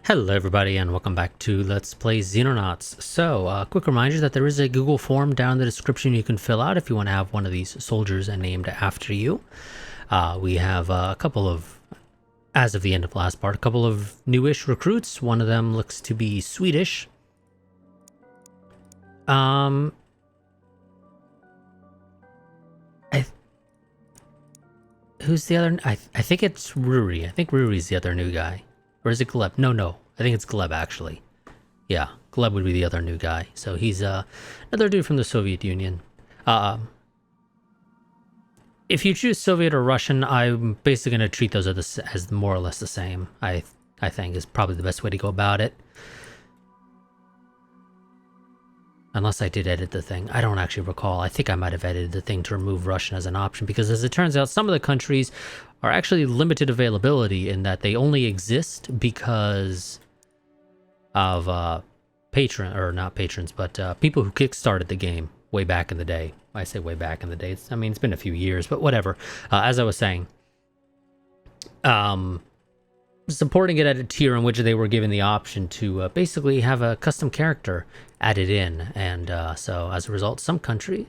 Hello everybody and welcome back to Let's Play Xenonauts. So, quick reminder that there is a Google form down in the description you can fill out if you want to have one of these soldiers named after you. We have a couple of, as of the end of last part, a couple of newish recruits. One of them looks to be Swedish. Who's the other? I think it's Ruri. I think Ruri's the other new guy. Or is it Gleb? No. I think it's Gleb, actually. Yeah, Gleb would be the other new guy. So he's another dude from the Soviet Union. If you choose Soviet or Russian, I'm basically going to treat those as more or less the same. I think is probably the best way to go about it. Unless I did edit the thing. I don't actually recall. I think I might have edited the thing to remove Russian as an option, because as it turns out, some of the countries are actually limited availability in that they only exist because of not patrons, but people who kickstarted the game way back in the day. I say way back in the day. It's been a few years, but whatever. As I was saying, supporting it at a tier in which they were given the option to basically have a custom character added in, and so as a result, some countries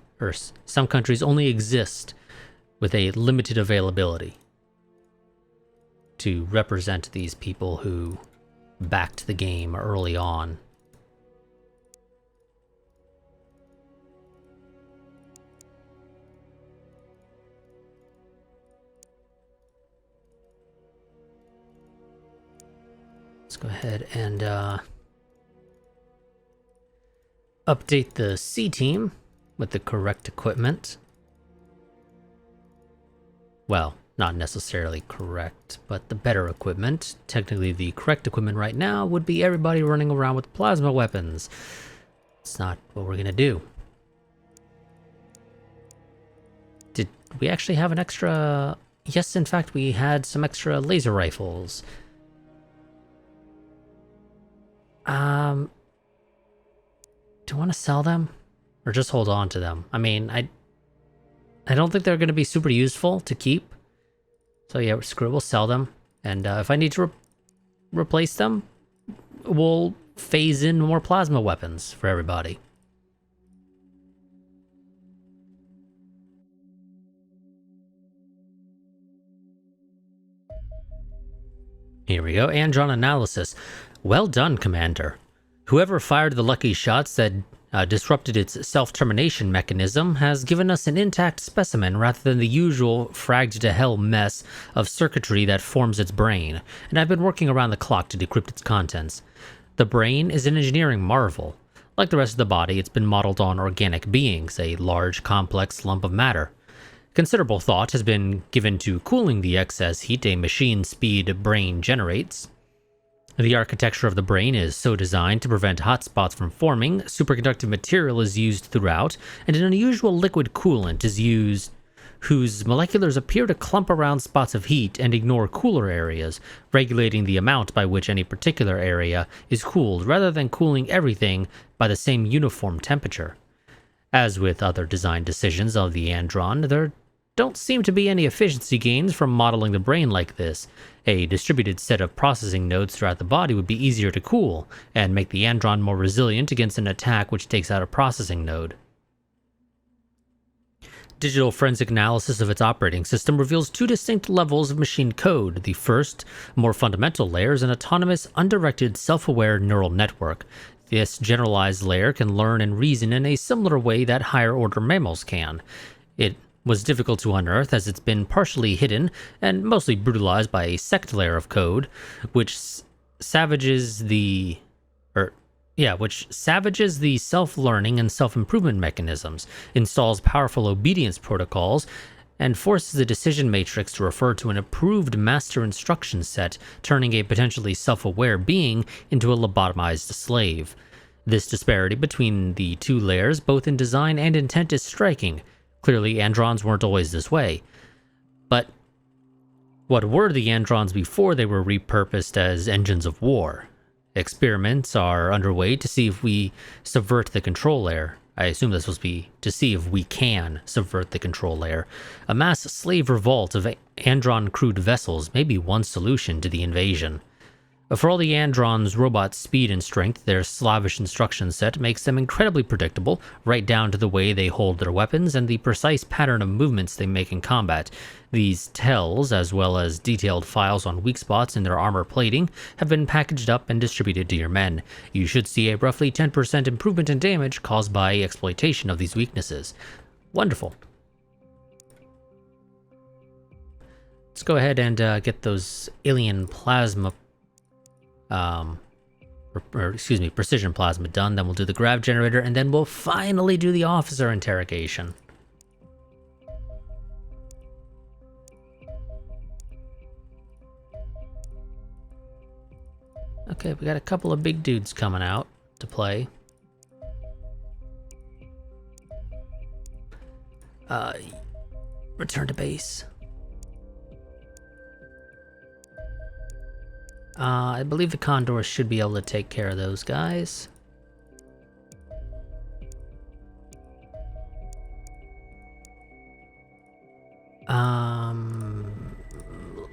only exist with a limited availability to represent these people who backed the game early on. Let's go ahead and update the C team with the correct equipment. Well, not necessarily correct, but the better equipment. Technically, the correct equipment right now would be everybody running around with plasma weapons. It's not what we're gonna do. Did we actually have an extra? Yes, in fact, we had some extra laser rifles. Do I want to sell them or just hold on to them? I mean, I don't think they're going to be super useful to keep. So yeah, screw it, we'll sell them. And if I need to replace them, we'll phase in more plasma weapons for everybody. Here we go, Andron analysis. Well done, Commander. Whoever fired the lucky shots that disrupted its self-termination mechanism has given us an intact specimen rather than the usual fragged-to-hell mess of circuitry that forms its brain, and I've been working around the clock to decrypt its contents. The brain is an engineering marvel. Like the rest of the body, it's been modeled on organic beings, a large, complex lump of matter. Considerable thought has been given to cooling the excess heat a machine-speed brain generates. The architecture of the brain is so designed to prevent hotspots from forming, superconductive material is used throughout, and an unusual liquid coolant is used whose moleculars appear to clump around spots of heat and ignore cooler areas, regulating the amount by which any particular area is cooled rather than cooling everything by the same uniform temperature. As with other design decisions of the Andron, there don't seem to be any efficiency gains from modeling the brain like this. A distributed set of processing nodes throughout the body would be easier to cool, and make the Andron more resilient against an attack which takes out a processing node. Digital forensic analysis of its operating system reveals two distinct levels of machine code. The first, more fundamental layer, is an autonomous, undirected, self-aware neural network. This generalized layer can learn and reason in a similar way that higher-order mammals can. It was difficult to unearth as it's been partially hidden and mostly brutalized by a second layer of code, which savages the self-learning and self-improvement mechanisms, installs powerful obedience protocols, and forces the decision matrix to refer to an approved master instruction set, turning a potentially self-aware being into a lobotomized slave. This disparity between the two layers, both in design and intent, is striking. Clearly, Androns weren't always this way. But what were the Androns before they were repurposed as engines of war? Experiments are underway to see if we subvert the control layer. I assume this was to see if we can subvert the control layer. A mass slave revolt of Andron crewed vessels may be one solution to the invasion. For all the Andron's robot speed and strength, their Slavish instruction set makes them incredibly predictable, right down to the way they hold their weapons and the precise pattern of movements they make in combat. These tells, as well as detailed files on weak spots in their armor plating, have been packaged up and distributed to your men. You should see a roughly 10% improvement in damage caused by exploitation of these weaknesses. Wonderful. Let's go ahead and get those alien plasma precision plasma done, then we'll do the grav generator, and then we'll finally do the officer interrogation. Okay, we got a couple of big dudes coming out to play. Return to base. I believe the Condors should be able to take care of those guys.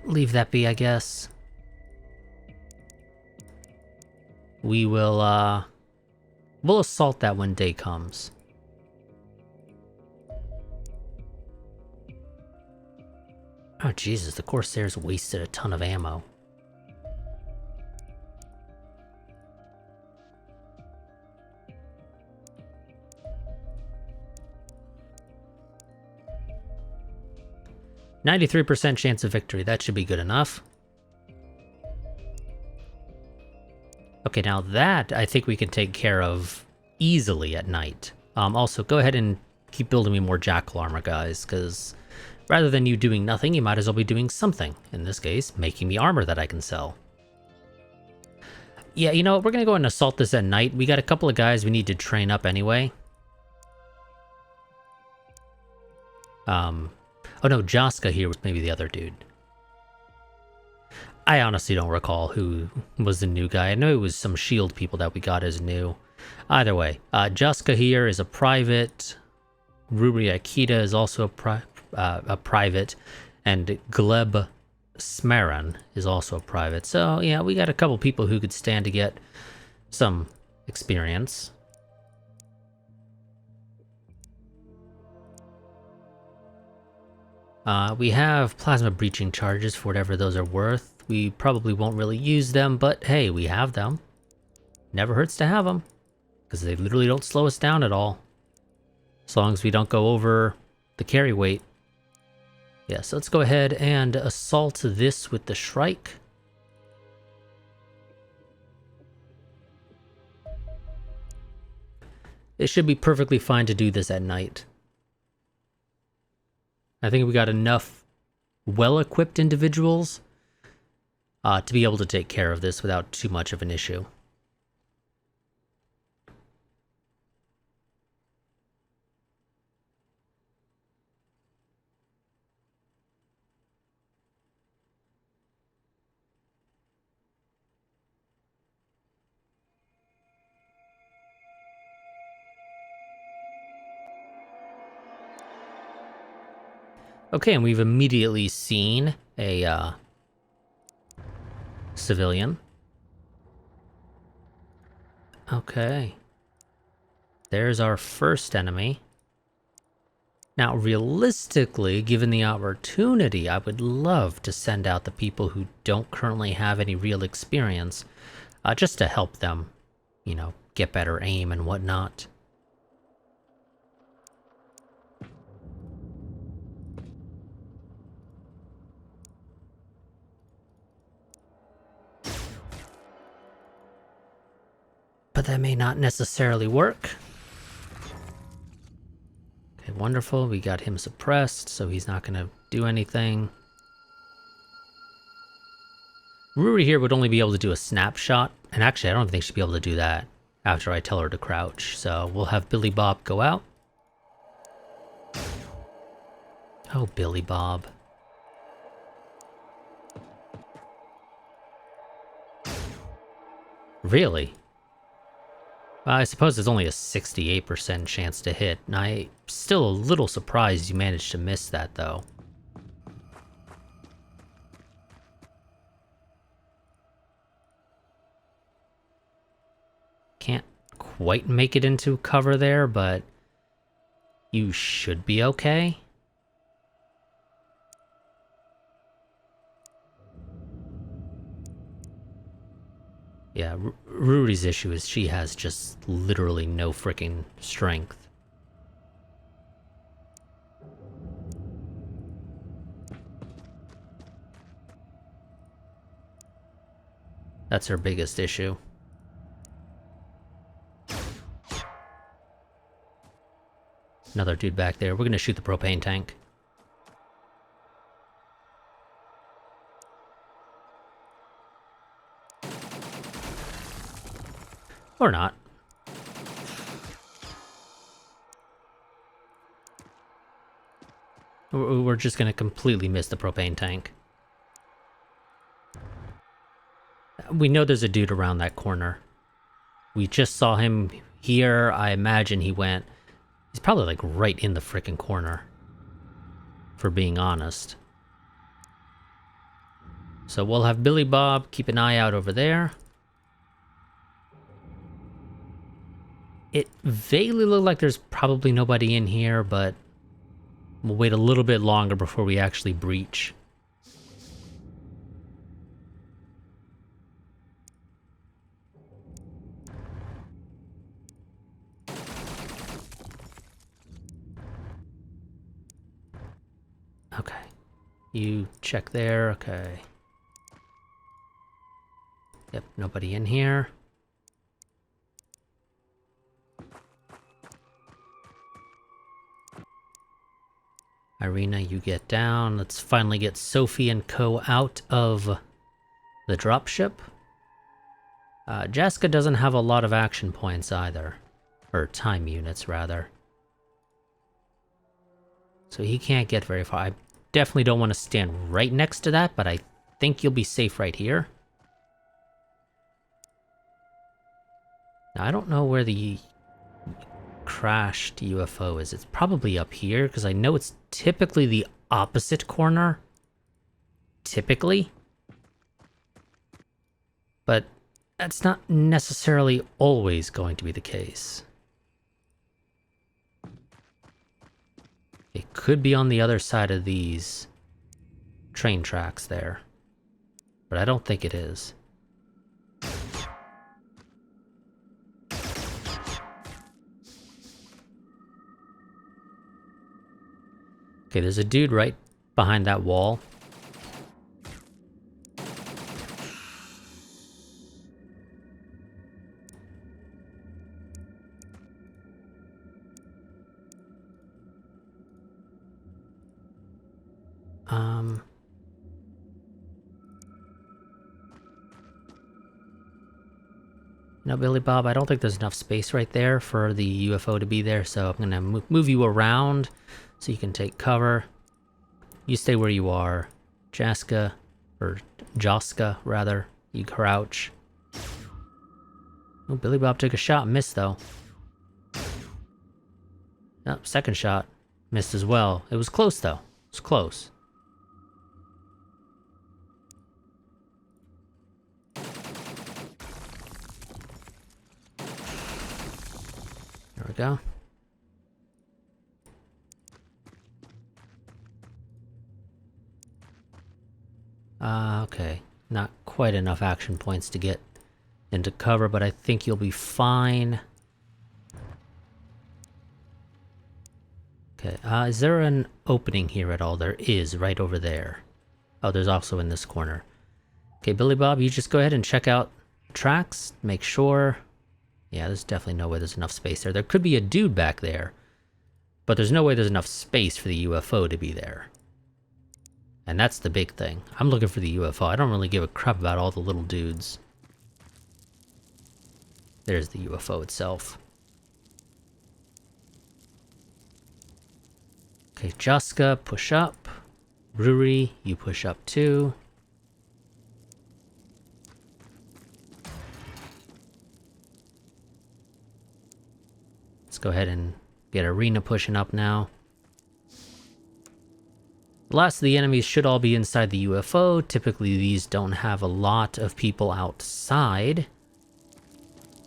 Leave that be, I guess. We will, we'll assault that when day comes. Oh, Jesus, the Corsairs wasted a ton of ammo. %93 chance of victory. That should be good enough. Okay, now that I think we can take care of easily at night. Also, go ahead and keep building me more jackal armor, guys, because rather than you doing nothing, you might as well be doing something. In this case, making me armor that I can sell. Yeah, you know what? We're going to go and assault this at night. We got a couple of guys we need to train up anyway. Oh no, Jaska here was maybe the other dude. I honestly don't recall who was the new guy. I know it was some shield people that we got as new. Either way, Jaska here is a private. Ruri Akita is also a private. And Gleb Smaran is also a private. So yeah, we got a couple people who could stand to get some experience. We have plasma breaching charges for whatever those are worth. We probably won't really use them, but hey, we have them. Never hurts to have them, because they literally don't slow us down at all. As long as we don't go over the carry weight. Yeah, so let's go ahead and assault this with the Shrike. It should be perfectly fine to do this at night. I think we got enough well-equipped individuals to be able to take care of this without too much of an issue. Okay, and we've immediately seen a civilian. Okay. There's our first enemy. Now, realistically, given the opportunity, I would love to send out the people who don't currently have any real experience, just to help them, you know, get better aim and whatnot. But that may not necessarily work. Okay, wonderful. We got him suppressed, so he's not going to do anything. Ruri here would only be able to do a snapshot. And actually, I don't think she'd be able to do that after I tell her to crouch. So we'll have Billy Bob go out. Oh, Billy Bob. Really? I suppose there's only a 68% chance to hit, and I'm still a little surprised you managed to miss that, though. quite make it into cover there, but you should be okay. Yeah, Rudy's issue is she has just literally no freaking strength. That's her biggest issue. Another dude back there. We're gonna shoot the propane tank. Or not. We're just gonna completely miss the propane tank. We know there's a dude around that corner. We just saw him here. I imagine he went... He's probably like right in the frickin' corner, for being honest. So we'll have Billy Bob keep an eye out over there. It vaguely looked like there's probably nobody in here, but we'll wait a little bit longer before we actually breach. Okay. You check there, okay. Yep, nobody in here. Irina, you get down. Let's finally get Sophie and Co. out of the dropship. Jessica doesn't have a lot of action points either. Or time units, rather. So he can't get very far. I definitely don't want to stand right next to that, but I think you'll be safe right here. Now, I don't know where the crashed UFO is. It's probably up here, because I know it's typically the opposite corner. Typically. But that's not necessarily always going to be the case. It could be on the other side of these train tracks there. But I don't think it is. Okay, there's a dude right behind that wall. No, Billy Bob, I don't think there's enough space right there for the UFO to be there, so I'm gonna move you around so you can take cover. You stay where you are. Jaska, or Joska, rather. You crouch. Oh, Billy Bob took a shot, missed though. Oh, second shot, missed as well. It was close though. It was close. There we go. Okay. Not quite enough action points to get into cover, but I think you'll be fine. Okay, is there an opening here at all? There is, right over there. Oh, there's also in this corner. Okay, Billy Bob, you just go ahead and check out tracks, make sure... Yeah, there's definitely no way there's enough space there. There could be a dude back there, but there's no way there's enough space for the UFO to be there. And that's the big thing. I'm looking for the UFO. I don't really give a crap about all the little dudes. There's the UFO itself. Okay, Jaska, push up. Ruri, you push up too. Let's go ahead and get Irina pushing up now. The last of the enemies should all be inside the UFO. Typically these don't have a lot of people outside.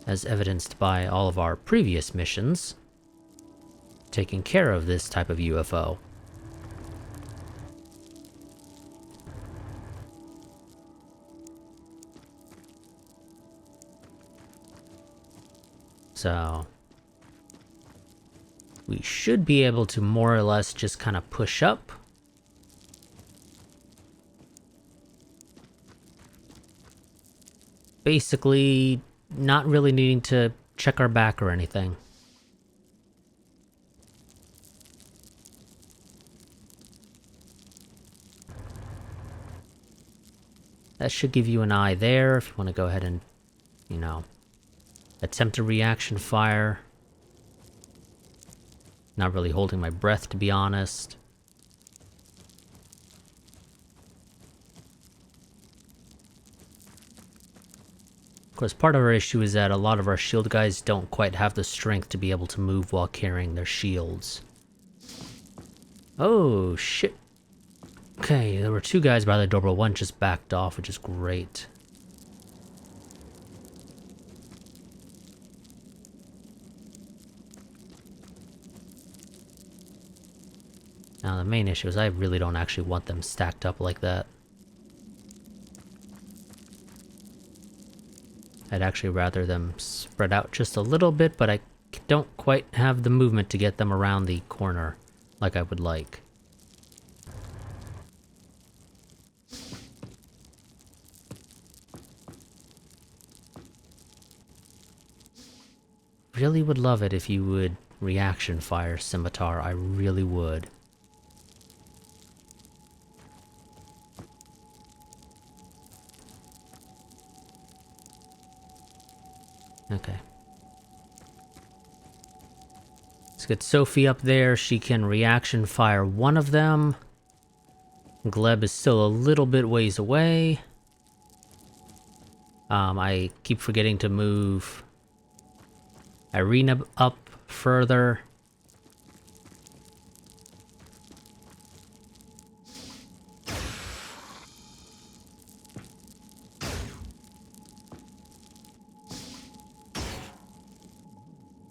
as evidenced by all of our previous missions, taking care of this type of UFO. So we should be able to more or less just kind of push up. Basically, not really needing to check our back or anything. That should give you an eye there if you want to go ahead and, you know, attempt a reaction fire. Not really holding my breath, to be honest. Of course, part of our issue is that a lot of our shield guys don't quite have the strength to be able to move while carrying their shields. Oh, shit. Okay, there were two guys by the door, but one just backed off, which is great. Now, the main issue is I really don't actually want them stacked up like that. I'd actually rather them spread out just a little bit, but I don't quite have the movement to get them around the corner like I would like. Really would love it if you would reaction fire Scimitar. I really would. Okay. Let's get Sophie up there. She can reaction fire one of them. Gleb is still a little bit ways away. I keep forgetting to move Irina up further.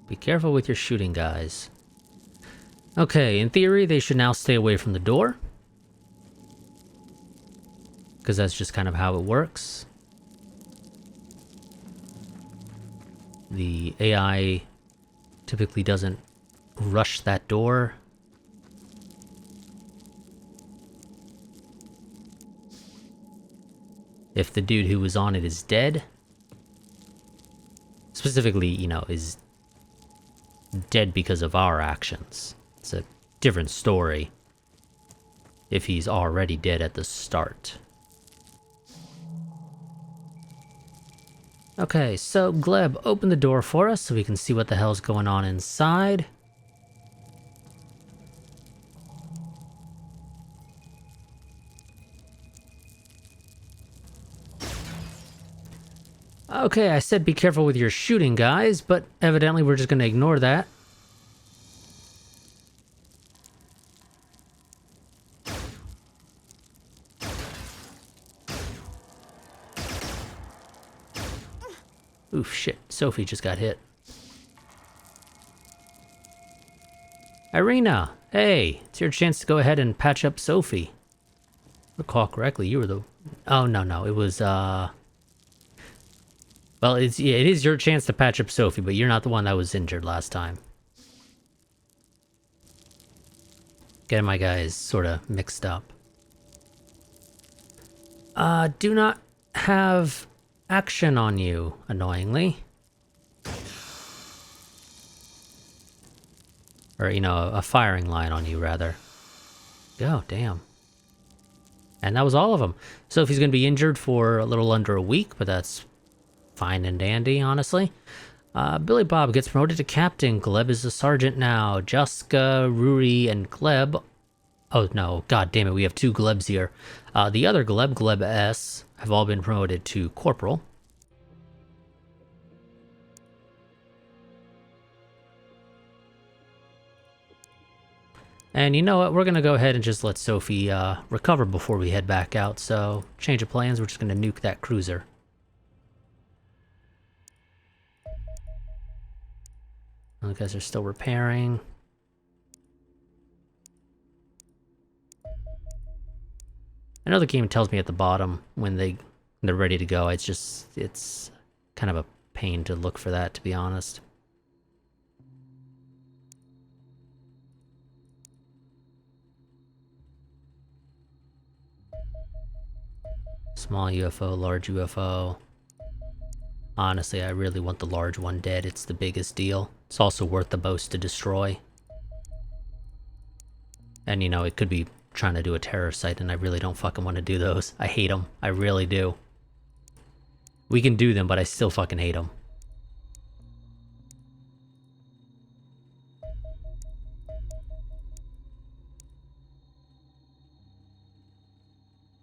Be careful with your shooting, guys. Okay, in theory, they should now stay away from the door. Because that's just kind of how it works. The AI typically doesn't rush that door. If the dude who was on it is dead. Specifically, you know, is dead because of our actions. It's a different story if he's already dead at the start. Okay, so Gleb, open the door for us so we can see what the hell's going on inside. Okay, I said be careful with your shooting, guys, but evidently we're just gonna ignore that. Oof, shit. Sophie just got hit. Irina! Hey! It's your chance to go ahead and patch up Sophie. If I recall correctly, you were the... Oh, no. It was, Well, it is your chance to patch up Sophie, but you're not the one that was injured last time. Getting my guys sort of mixed up. Do not have action on you, annoyingly. Or, you know, a firing line on you, rather. Oh, damn. And that was all of them. Sophie's going to be injured for a little under a week, but that's fine and dandy, honestly. Billy Bob gets promoted to captain. Gleb is a sergeant now. Juska, Ruri, and Gleb... Oh, no. God damn it, we have two Glebs here. The other Gleb, Gleb S, have all been promoted to corporal. And you know what? We're going to go ahead and just let Sophie recover before we head back out. So, change of plans. We're just going to nuke that cruiser. Those guys are still repairing. I know the game tells me at the bottom when they're ready to go. It's kind of a pain to look for that, to be honest. Small UFO, large UFO. Honestly, I really want the large one dead. It's the biggest deal. It's also worth the most to destroy. And you know, it could be trying to do a terror site, and I really don't fucking want to do those. I hate them. I really do. We can do them, but I still fucking hate them.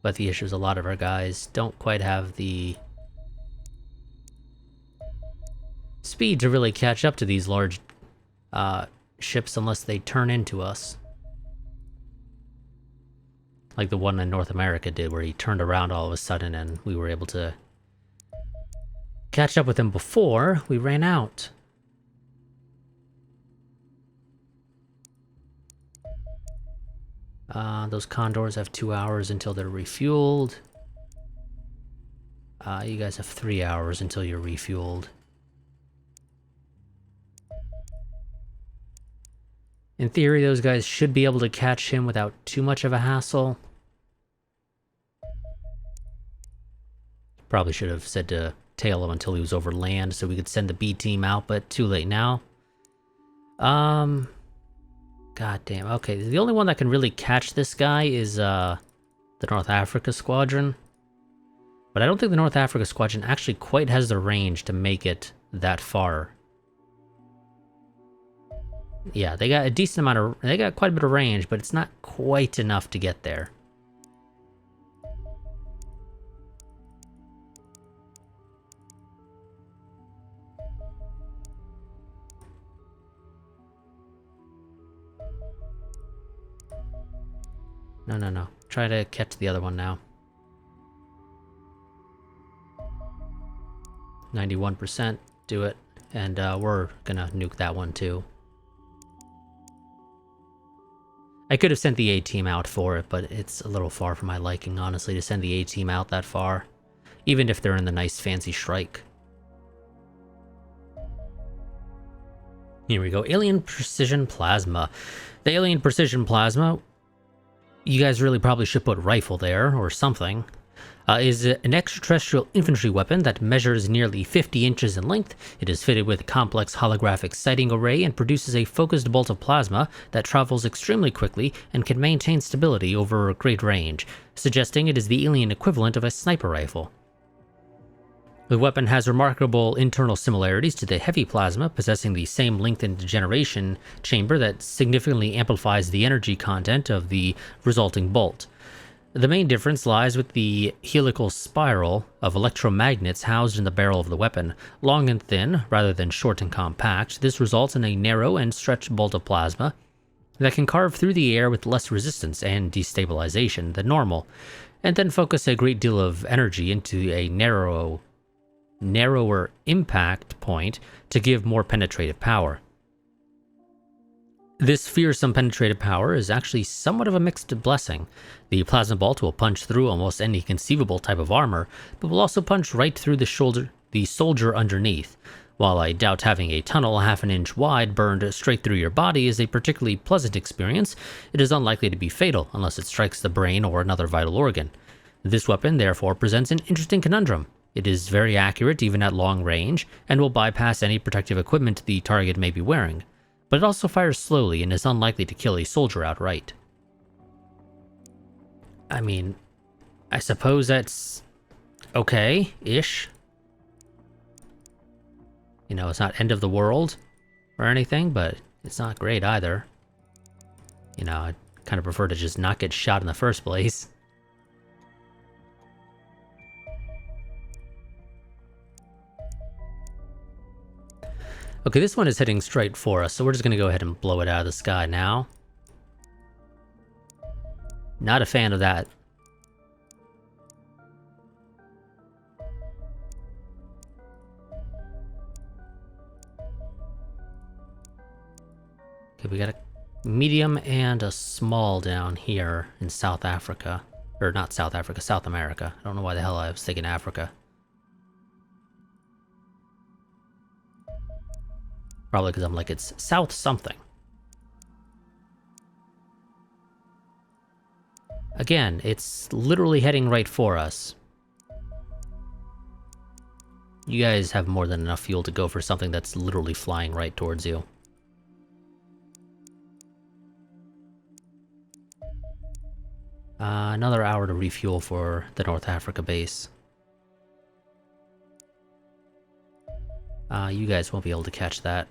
But the issue is a lot of our guys don't quite have the speed to really catch up to these large ships unless they turn into us. Like the one in North America did, where he turned around all of a sudden and we were able to catch up with him before we ran out. Those Condors have 2 hours until they're refueled. You guys have 3 hours until you're refueled. In theory, those guys should be able to catch him without too much of a hassle. Probably should have said to tail him until he was over land so we could send the B team out, but too late now. God damn. Okay, the only one that can really catch this guy is the North Africa Squadron. But I don't think the North Africa Squadron actually quite has the range to make it that far. Yeah, they got a decent amount of... They got quite a bit of range, but it's not quite enough to get there. No. Try to catch the other one now. 91%. Do it. And we're gonna nuke that one too. I could have sent the A-team out for it, but it's a little far for my liking, honestly, to send the A-team out that far. Even if they're in the nice fancy strike. Here we go. Alien Precision Plasma. The Alien Precision Plasma, you guys really probably should put rifle there, or something, is an extraterrestrial infantry weapon that measures nearly 50 inches in length. It is fitted with a complex holographic sighting array and produces a focused bolt of plasma that travels extremely quickly and can maintain stability over a great range, suggesting it is the alien equivalent of a sniper rifle. The weapon has remarkable internal similarities to the heavy plasma, possessing the same lengthened generation chamber that significantly amplifies the energy content of the resulting bolt. The main difference lies with the helical spiral of electromagnets housed in the barrel of the weapon. Long and thin, rather than short and compact, this results in a narrow and stretched bolt of plasma that can carve through the air with less resistance and destabilization than normal, and then focus a great deal of energy into a narrower impact point to give more penetrative power. This fearsome penetrative power is actually somewhat of a mixed blessing. The plasma bolt will punch through almost any conceivable type of armor, but will also punch right through the soldier underneath. While I doubt having a tunnel half an inch wide burned straight through your body is a particularly pleasant experience, it is unlikely to be fatal unless it strikes the brain or another vital organ. This weapon therefore presents an interesting conundrum. It is very accurate even at long range, and will bypass any protective equipment the target may be wearing. But it also fires slowly and is unlikely to kill a soldier outright. I mean, I suppose that's okay-ish. You know, it's not end of the world or anything, but it's not great either. You know, I'd kind of prefer to just not get shot in the first place. Okay, this one is heading straight for us, so we're just going to go ahead and blow it out of the sky now. Not a fan of that. Okay, we got a medium and a small down here in South Africa. Or not South Africa, South America. I don't know why the hell I was thinking Africa. Probably because I'm like, it's South something. Again, it's literally heading right for us. You guys have more than enough fuel to go for something that's literally flying right towards you. Another hour to refuel for the North Africa base. You guys won't be able to catch that.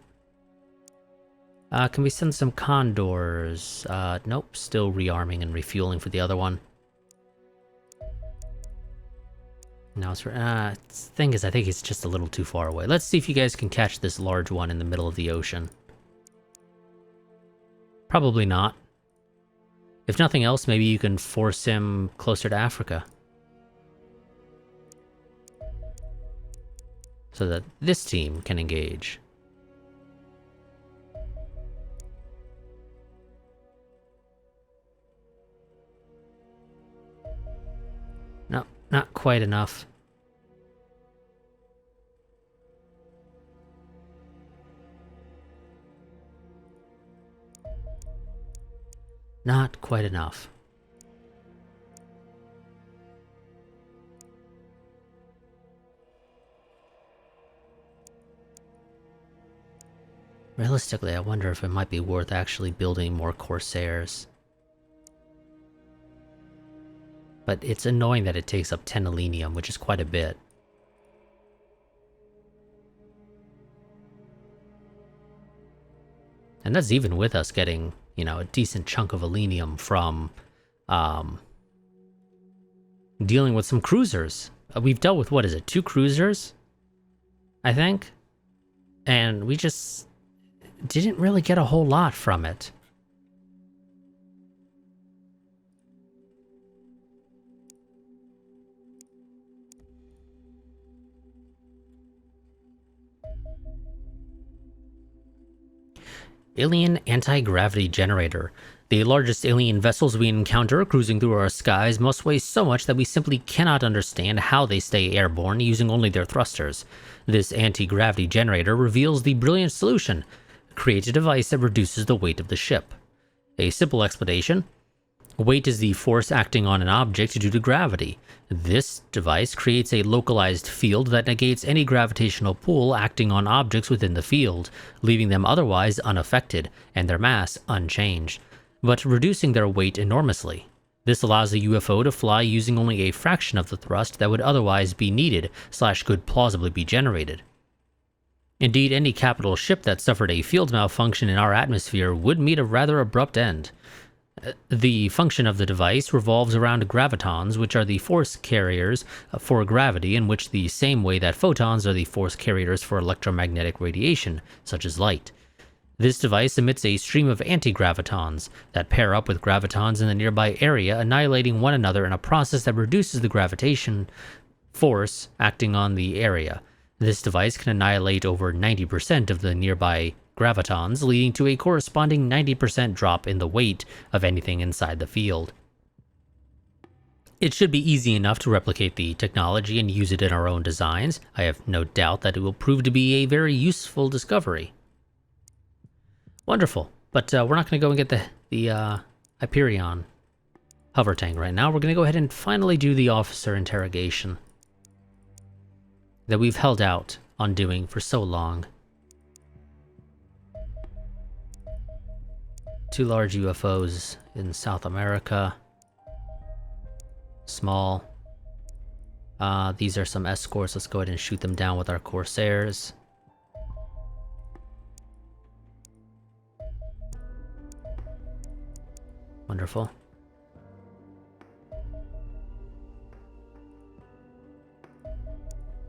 Can we send some condors? Nope, still rearming and refueling for the other one. Now it's thing is, I think it's just a little too far away. Let's see if you guys can catch this large one in the middle of the ocean. Probably not. If nothing else, maybe you can force him closer to Africa. So that this team can engage. No, not quite enough. Not quite enough. Realistically, I wonder if it might be worth actually building more Corsairs. But it's annoying that it takes up 10 Elenium, which is quite a bit. And that's even with us getting, you know, a decent chunk of Elenium from dealing with some cruisers. We've dealt with, what is it, 2 cruisers? I think? And we just didn't really get a whole lot from it. Alien Anti-Gravity Generator. The largest alien vessels we encounter cruising through our skies must weigh so much that we simply cannot understand how they stay airborne using only their thrusters. This anti-gravity generator reveals the brilliant solution: create a device that reduces the weight of the ship. A simple explanation: weight is the force acting on an object due to gravity. This device creates a localized field that negates any gravitational pull acting on objects within the field, leaving them otherwise unaffected and their mass unchanged, but reducing their weight enormously. This allows a UFO to fly using only a fraction of the thrust that would otherwise be needed / could plausibly be generated. Indeed, any capital ship that suffered a field malfunction in our atmosphere would meet a rather abrupt end. The function of the device revolves around gravitons, which are the force carriers for gravity, in which the same way that photons are the force carriers for electromagnetic radiation, such as light. This device emits a stream of anti-gravitons that pair up with gravitons in the nearby area, annihilating one another in a process that reduces the gravitation force acting on the area. This device can annihilate over 90% of the nearby gravitons, leading to a corresponding 90% drop in the weight of anything inside the field. It should be easy enough to replicate the technology and use it in our own designs. I have no doubt that it will prove to be a very useful discovery. Wonderful, but we're not going to go and get the Hyperion hover tank right now. We're going to go ahead and finally do the officer interrogation that we've held out on doing for so long. 2 large UFOs in South America. Small. These are some escorts. Let's go ahead and shoot them down with our Corsairs. Wonderful.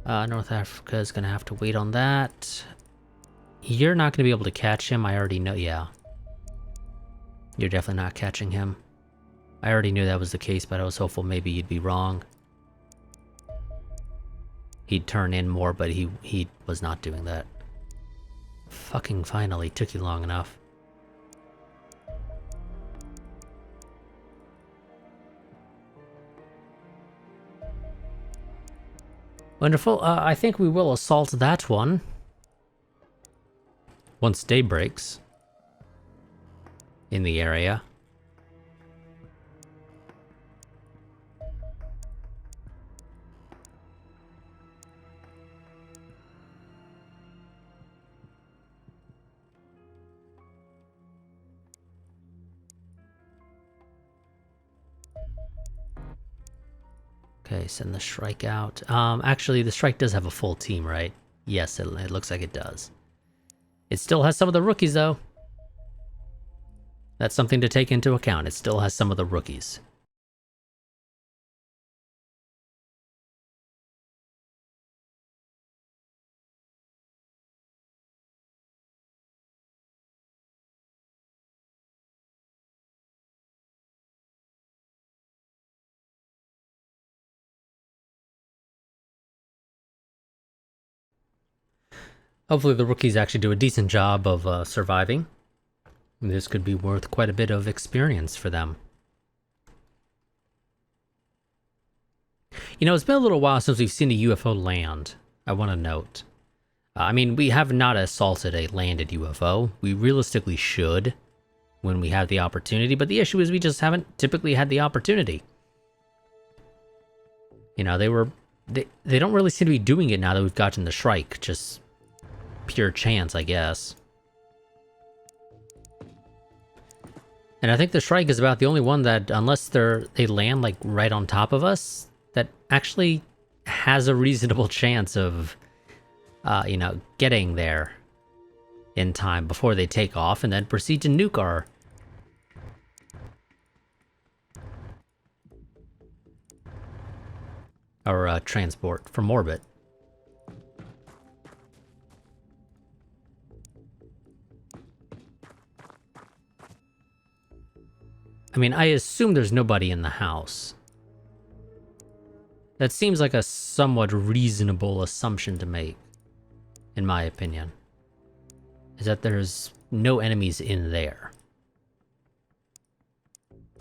North Africa is going to have to wait on that. You're not going to be able to catch him. I already know. Yeah. You're definitely not catching him. I already knew that was the case, but I was hopeful maybe you'd be wrong. He'd turn in more, but he was not doing that. Fucking finally, took you long enough. Wonderful. I think we will assault that one once day breaks in the area. Okay, send the Shrike out. Actually, the Shrike does have a full team, right? Yes, it looks like it does. It still has some of the rookies, though. That's something to take into account. It still has some of the rookies. Hopefully the rookies actually do a decent job of surviving. This could be worth quite a bit of experience for them. You know, it's been a little while since we've seen a UFO land, I want to note. I mean, we have not assaulted a landed UFO. We realistically should when we have the opportunity, but the issue is we just haven't typically had the opportunity. You know, they don't really seem to be doing it now that we've gotten the Shrike, just pure chance, I guess. And I think the Shrike is about the only one that, unless they land like right on top of us, that actually has a reasonable chance of, you know, getting there in time before they take off and then proceed to nuke our transport from orbit. I mean, I assume there's nobody in the house. That seems like a somewhat reasonable assumption to make, in my opinion. Is that there's no enemies in there. I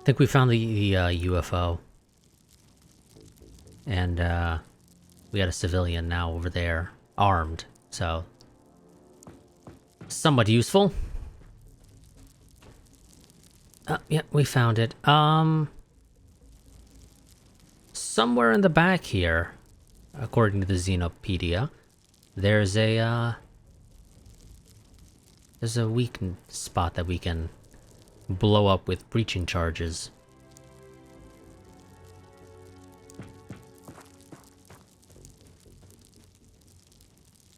think we found the UFO. And we got a civilian now over there, armed, so somewhat useful. Yeah, we found it. Somewhere in the back here, according to the Xenopedia, there's a weak spot that we can blow up with breaching charges.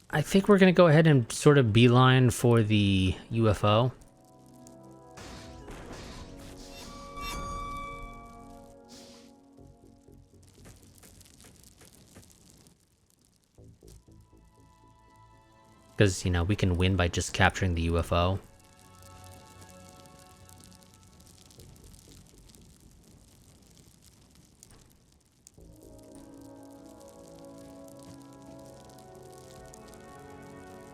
I think we're gonna go ahead and sort of beeline for the UFO. Because, you know, we can win by just capturing the UFO.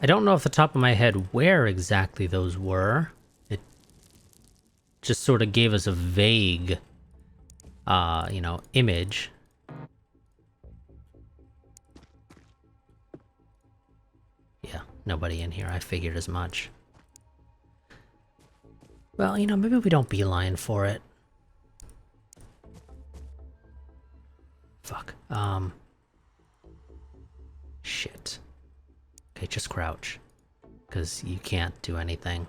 I don't know off the top of my head where exactly those were. It just sort of gave us a vague, you know, image. Yeah, nobody in here. I figured as much. Well, you know, maybe we don't beeline for it. Fuck. Shit. Okay, just crouch. Because you can't do anything.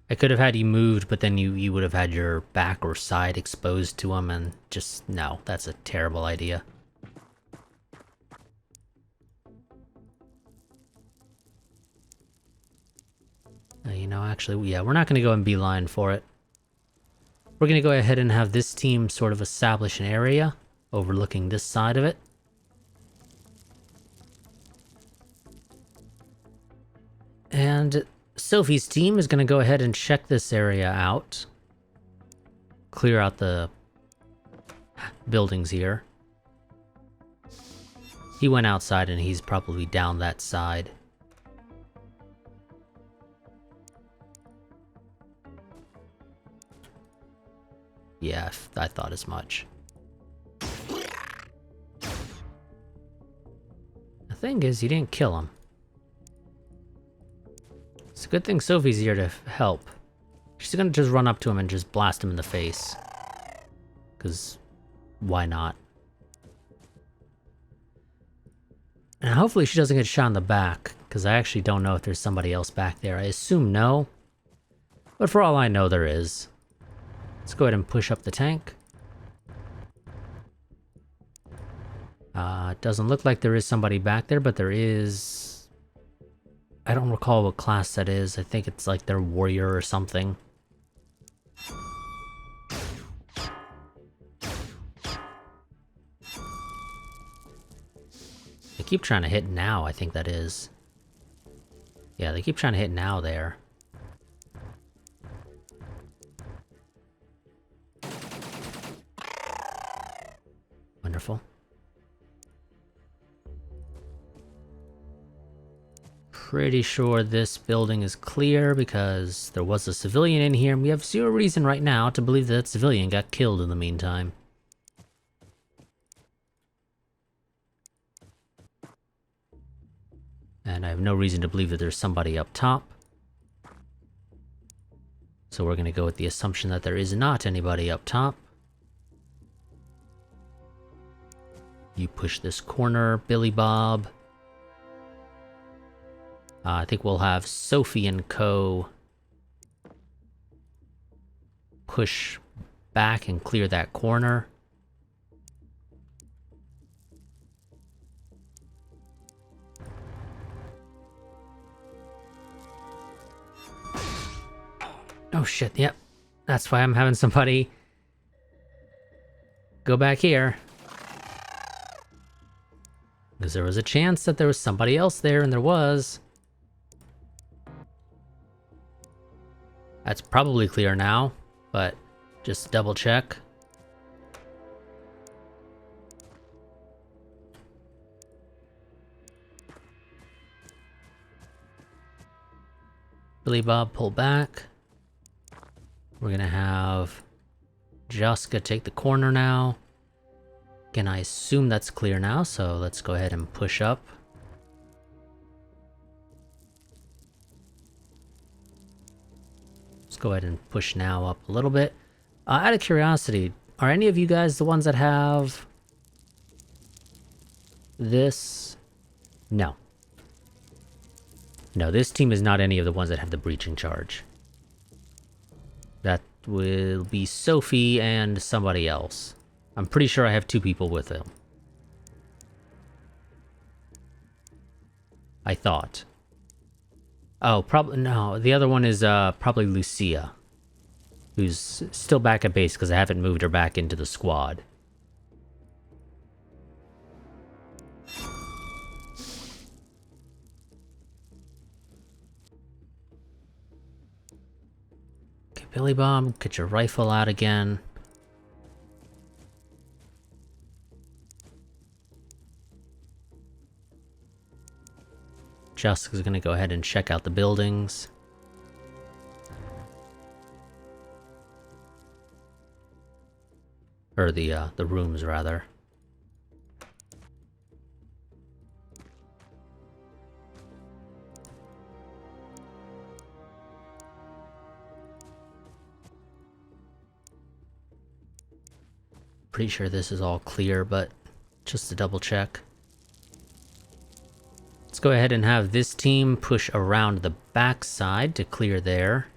I could have had you moved, but then you would have had your back or side exposed to him, and just, no, that's a terrible idea. You know, actually, yeah, we're not going to go and beeline for it. We're going to go ahead and have this team sort of establish an area overlooking this side of it. And Sophie's team is going to go ahead and check this area out. Clear out the buildings here. He went outside and he's probably down that side. Yeah, I thought as much. The thing is, you didn't kill him. It's a good thing Sophie's here to help. She's gonna just run up to him and just blast him in the face. Because, why not? And hopefully she doesn't get shot in the back, because I actually don't know if there's somebody else back there. I assume no. But for all I know, there is. Let's go ahead and push up the tank. It doesn't look like there is somebody back there, but there is... I don't recall what class that is. I think it's like their warrior or something. They keep trying to hit now, I think that is. Yeah, they keep trying to hit now there. Wonderful. Pretty sure this building is clear because there was a civilian in here, and we have zero reason right now to believe that civilian got killed in the meantime. And I have no reason to believe that there's somebody up top. So we're going to go with the assumption that there is not anybody up top. You push this corner, Billy Bob. I think we'll have Sophie and co. push back and clear that corner. Oh shit, yep. That's why I'm having somebody go back here. Because there was a chance that there was somebody else there, and there was. That's probably clear now, but just double check. Billy Bob, pull back. We're gonna have Jessica take the corner now. Again, I assume that's clear now, so let's go ahead and push up. Let's go ahead and push now up a little bit. Out of curiosity, are any of you guys the ones that have this? No. No, this team is not any of the ones that have the breaching charge. That will be Sophie and somebody else. I'm pretty sure I have two people with him. I thought. Oh, probably no. The other one is probably Lucia, who's still back at base because I haven't moved her back into the squad. Okay, Billy Bob, get your rifle out again. Jessica's gonna go ahead and check out the buildings. Or the rooms, rather. Pretty sure this is all clear, but just to double check. Let's go ahead and have this team push around the backside to clear there.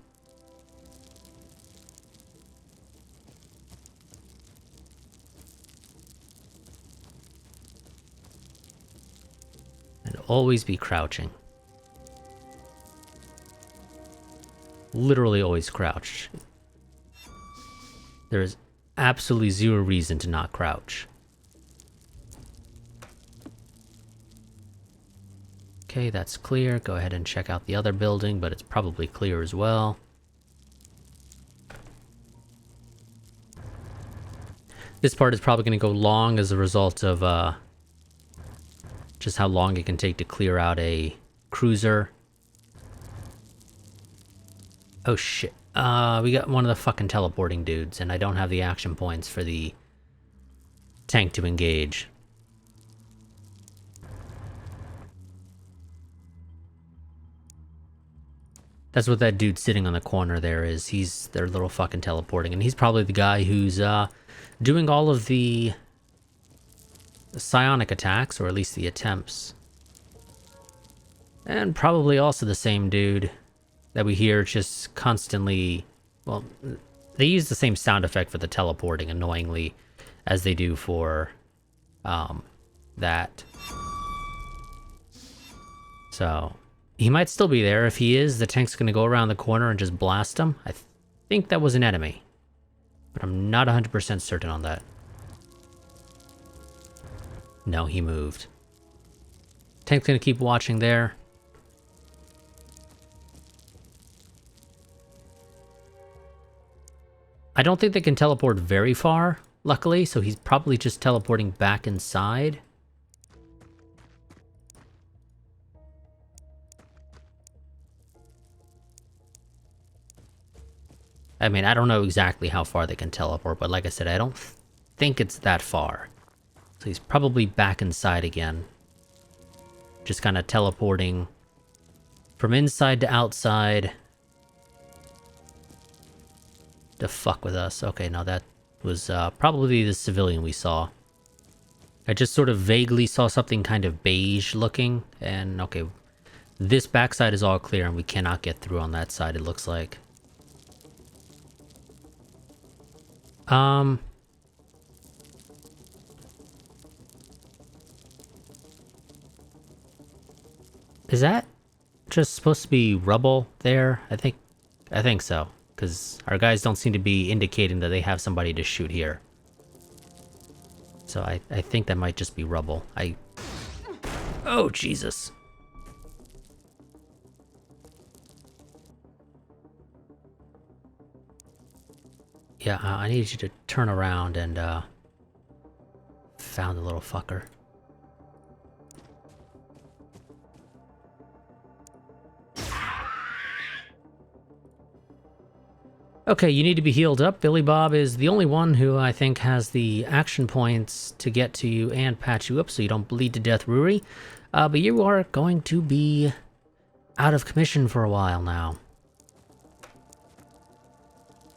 And always be crouching. Literally always crouch. There is absolutely zero reason to not crouch. Okay, that's clear. Go ahead and check out the other building, but it's probably clear as well. This part is probably going to go long as a result of just how long it can take to clear out a cruiser. Oh shit. We got one of the fucking teleporting dudes, and I don't have the action points for the tank to engage. That's what that dude sitting on the corner there is. He's their little fucking teleporting, and he's probably the guy who's doing all of the psionic attacks, or at least the attempts. And probably also the same dude that we hear just constantly... Well, they use the same sound effect for the teleporting, annoyingly, as they do for that. So, he might still be there. If he is, the tank's going to go around the corner and just blast him. I think that was an enemy, but I'm not 100% certain on that. No, he moved. Tank's going to keep watching there. I don't think they can teleport very far, luckily, so he's probably just teleporting back inside. I mean, I don't know exactly how far they can teleport, but like I said, I don't think it's that far. So he's probably back inside again. Just kind of teleporting from inside to outside to fuck with us. Okay, no, that was probably the civilian we saw. I just sort of vaguely saw something kind of beige looking, and okay, this backside is all clear and we cannot get through on that side, it looks like. Is that just supposed to be rubble there? I think so, because our guys don't seem to be indicating that they have somebody to shoot here. So I think that might just be rubble. Oh, Jesus. Yeah, I need you to turn around and, found the little fucker. Okay, you need to be healed up. Billy Bob is the only one who I think has the action points to get to you and patch you up so you don't bleed to death, Ruri. But you are going to be out of commission for a while now.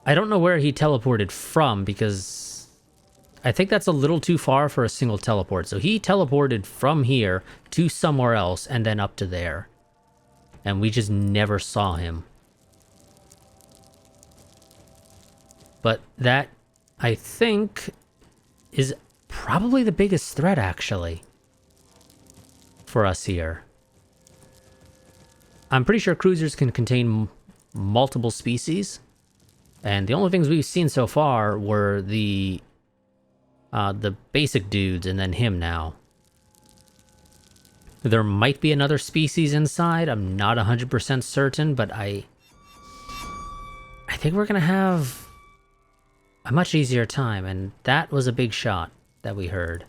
I don't know where he teleported from because I think that's a little too far for a single teleport. So he teleported from here to somewhere else and then up to there. And we just never saw him. But that, I think, is probably the biggest threat, actually, for us here. I'm pretty sure cruisers can contain multiple species, and the only things we've seen so far were the basic dudes and then him now. There might be another species inside, I'm not 100% certain, but I think we're gonna have a much easier time, and that was a big shot that we heard.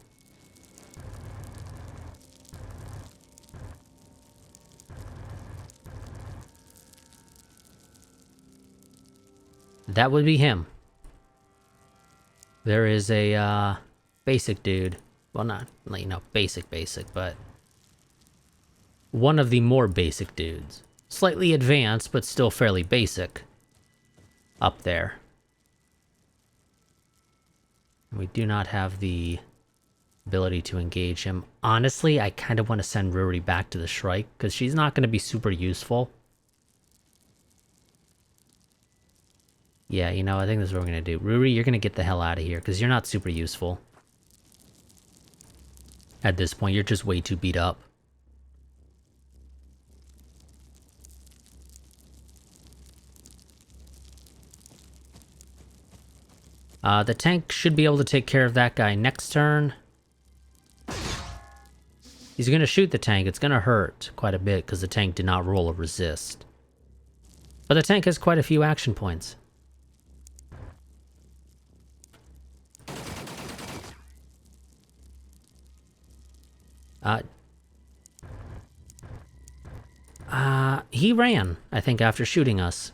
That would be him. There is a basic dude. Well, not, you know, basic, but one of the more basic dudes. Slightly advanced, but still fairly basic up there. We do not have the ability to engage him. Honestly, I kind of want to send Ruri back to the Shrike, because she's not going to be super useful. Yeah, you know, I think this is what we're going to do. Ruri, you're going to get the hell out of here, because you're not super useful. At this point, you're just way too beat up. The tank should be able to take care of that guy next turn. He's going to shoot the tank. It's going to hurt quite a bit because the tank did not roll a resist. But the tank has quite a few action points. He ran, I think, after shooting us.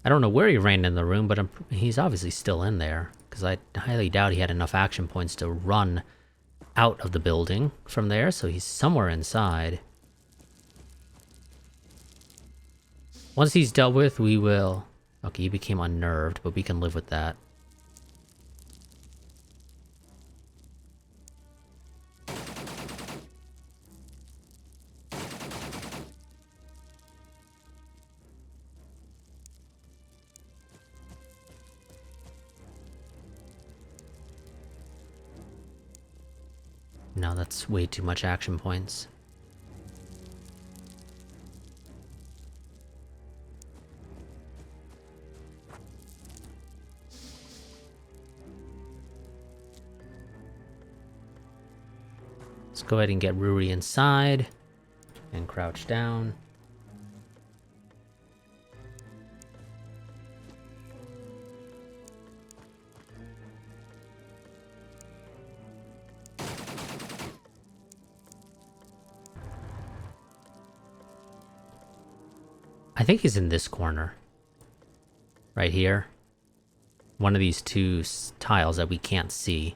I don't know where he ran in the room, but he's obviously still in there. Because I highly doubt he had enough action points to run out of the building from there, so he's somewhere inside. Once he's dealt with, we will... Okay, he became unnerved, but we can live with that. No, that's way too much action points. Let's go ahead and get Ruri inside and crouch down. I think he's in this corner. Right here. One of these two tiles that we can't see.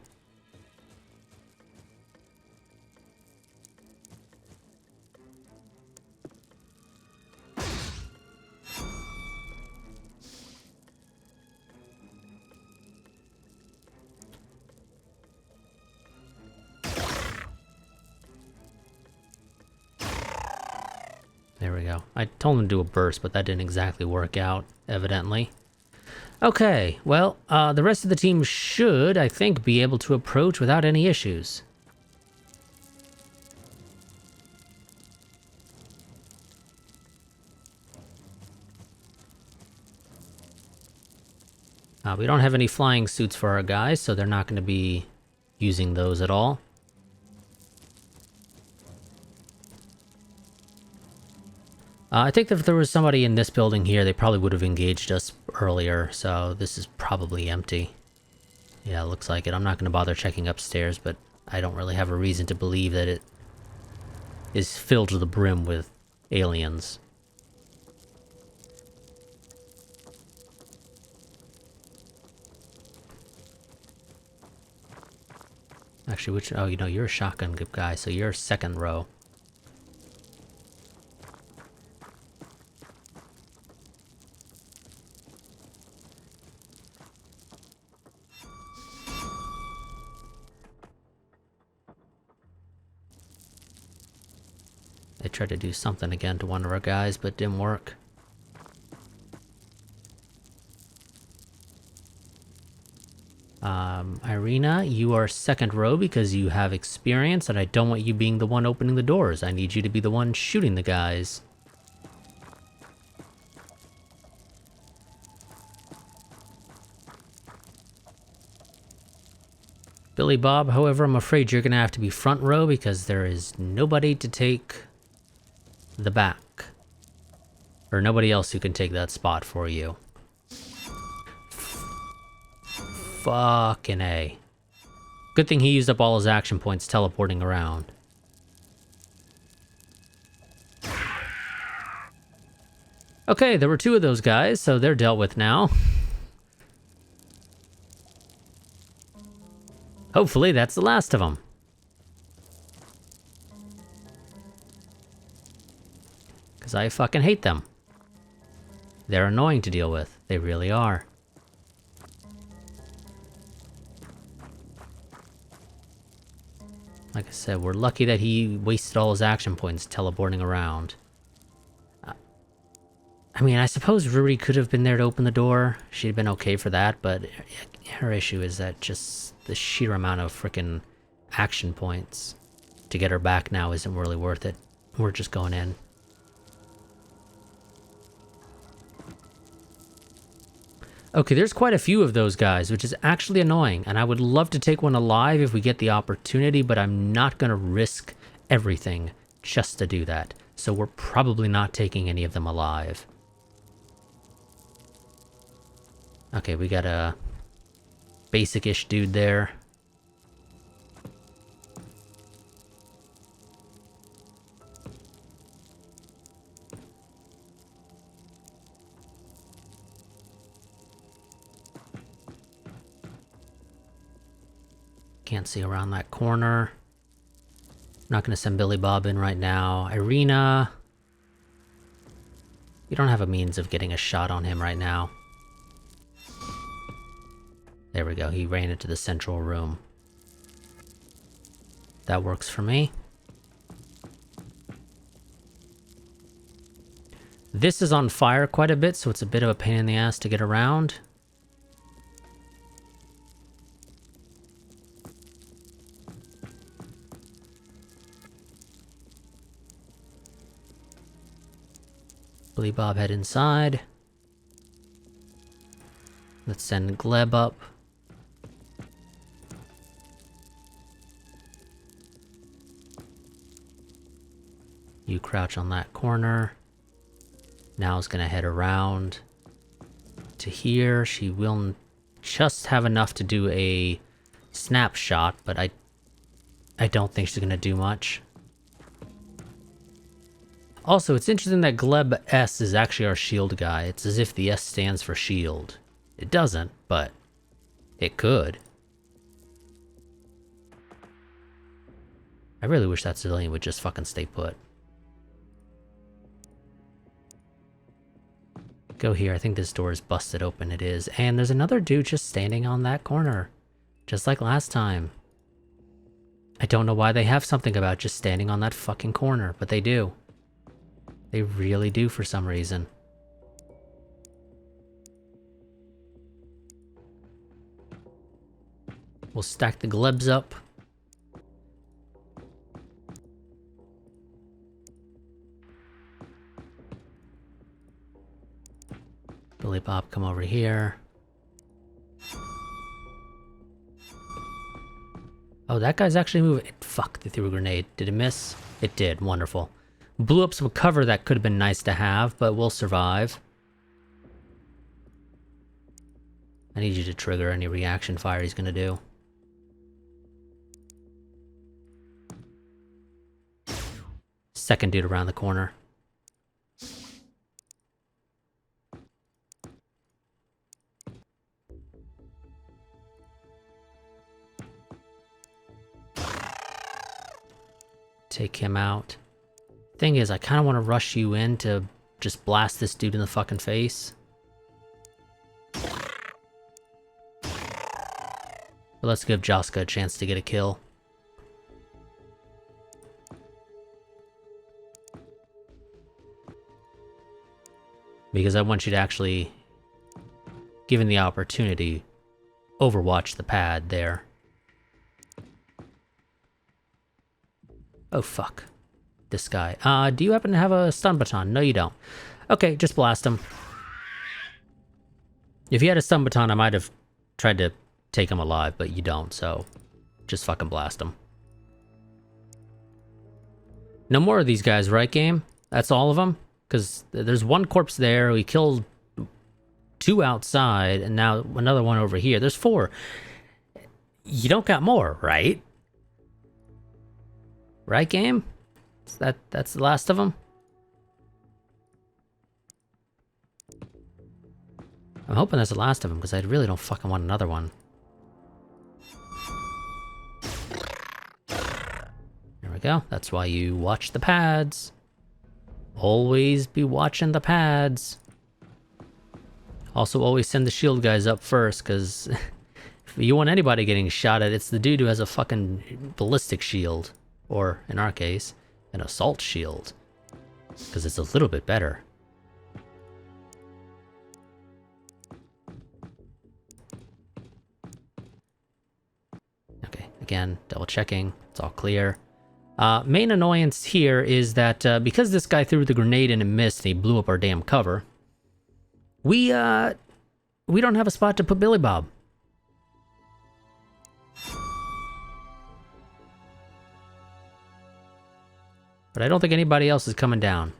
There we go. I told him to do a burst, but that didn't exactly work out, evidently. Okay, well, the rest of the team should, I think, be able to approach without any issues. We don't have any flying suits for our guys, so they're not going to be using those at all. I think that if there was somebody in this building here, they probably would have engaged us earlier, so this is probably empty. Yeah, it looks like it. I'm not going to bother checking upstairs, but I don't really have a reason to believe that it is filled to the brim with aliens. Actually, which... Oh, you know, you're a shotgun guy, so you're second row. They tried to do something again to one of our guys, but it didn't work. Irina, you are second row because you have experience, and I don't want you being the one opening the doors. I need you to be the one shooting the guys. Billy Bob, however, I'm afraid you're going to have to be front row because there is nobody to take the back. Or nobody else who can take that spot for you. Fucking A. Good thing he used up all his action points teleporting around. Okay, there were two of those guys, so they're dealt with now. Hopefully that's the last of them. Because I fucking hate them. They're annoying to deal with. They really are. Like I said, we're lucky that he wasted all his action points teleporting around. I mean, I suppose Ruri could have been there to open the door. She'd been okay for that, but her issue is that just the sheer amount of frickin' action points to get her back now isn't really worth it. We're just going in. Okay, there's quite a few of those guys, which is actually annoying, and I would love to take one alive if we get the opportunity, but I'm not going to risk everything just to do that. So we're probably not taking any of them alive. Okay, we got a basic-ish dude there. Can't see around that corner. I'm not going to send Billy Bob in right now. Irina. You don't have a means of getting a shot on him right now. There we go. He ran into the central room. That works for me. This is on fire quite a bit, so it's a bit of a pain in the ass to get around. Billy Bob head inside. Let's send Gleb up. You crouch on that corner. Now is gonna head around to here. She will just have enough to do a snapshot, but I don't think she's gonna do much. Also, it's interesting that Gleb S is actually our shield guy. It's as if the S stands for shield. It doesn't, but it could. I really wish that civilian would just fucking stay put. Go here. I think this door is busted open. It is. And there's another dude just standing on that corner. Just like last time. I don't know why they have something about just standing on that fucking corner, but they do. They really do for some reason. We'll stack the glebs up. Billy Bob, come over here. Oh, that guy's actually moving. Fuck, they threw a grenade. Did it miss? It did. Wonderful. Blew up some cover that could have been nice to have, but we'll survive. I need you to trigger any reaction fire he's gonna do. Second dude around the corner. Take him out. Thing is, I kind of want to rush you in to just blast this dude in the fucking face. But let's give Joska a chance to get a kill. Because I want you to actually, given the opportunity, overwatch the pad there. Oh, fuck. This guy. Do you happen to have a stun baton? No, you don't. Okay, just blast him. If you had a stun baton, I might have tried to take him alive, but you don't, so just fucking blast him. No more of these guys, right, game? That's all of them? Because there's one corpse there, we killed 2 outside, and now another one over here. There's 4. You don't got more, right? Right, game? That's the last of them? I'm hoping that's the last of them, because I really don't fucking want another one. There we go. That's why you watch the pads. Always be watching the pads. Also, always send the shield guys up first, because if you want anybody getting shot at, it's the dude who has a fucking ballistic shield. Or, in our case, an assault shield. Because it's a little bit better. Okay, again, double checking. It's all clear. Main annoyance here is that because this guy threw the grenade and it missed and he blew up our damn cover, we don't have a spot to put Billy Bob. But I don't think anybody else is coming down.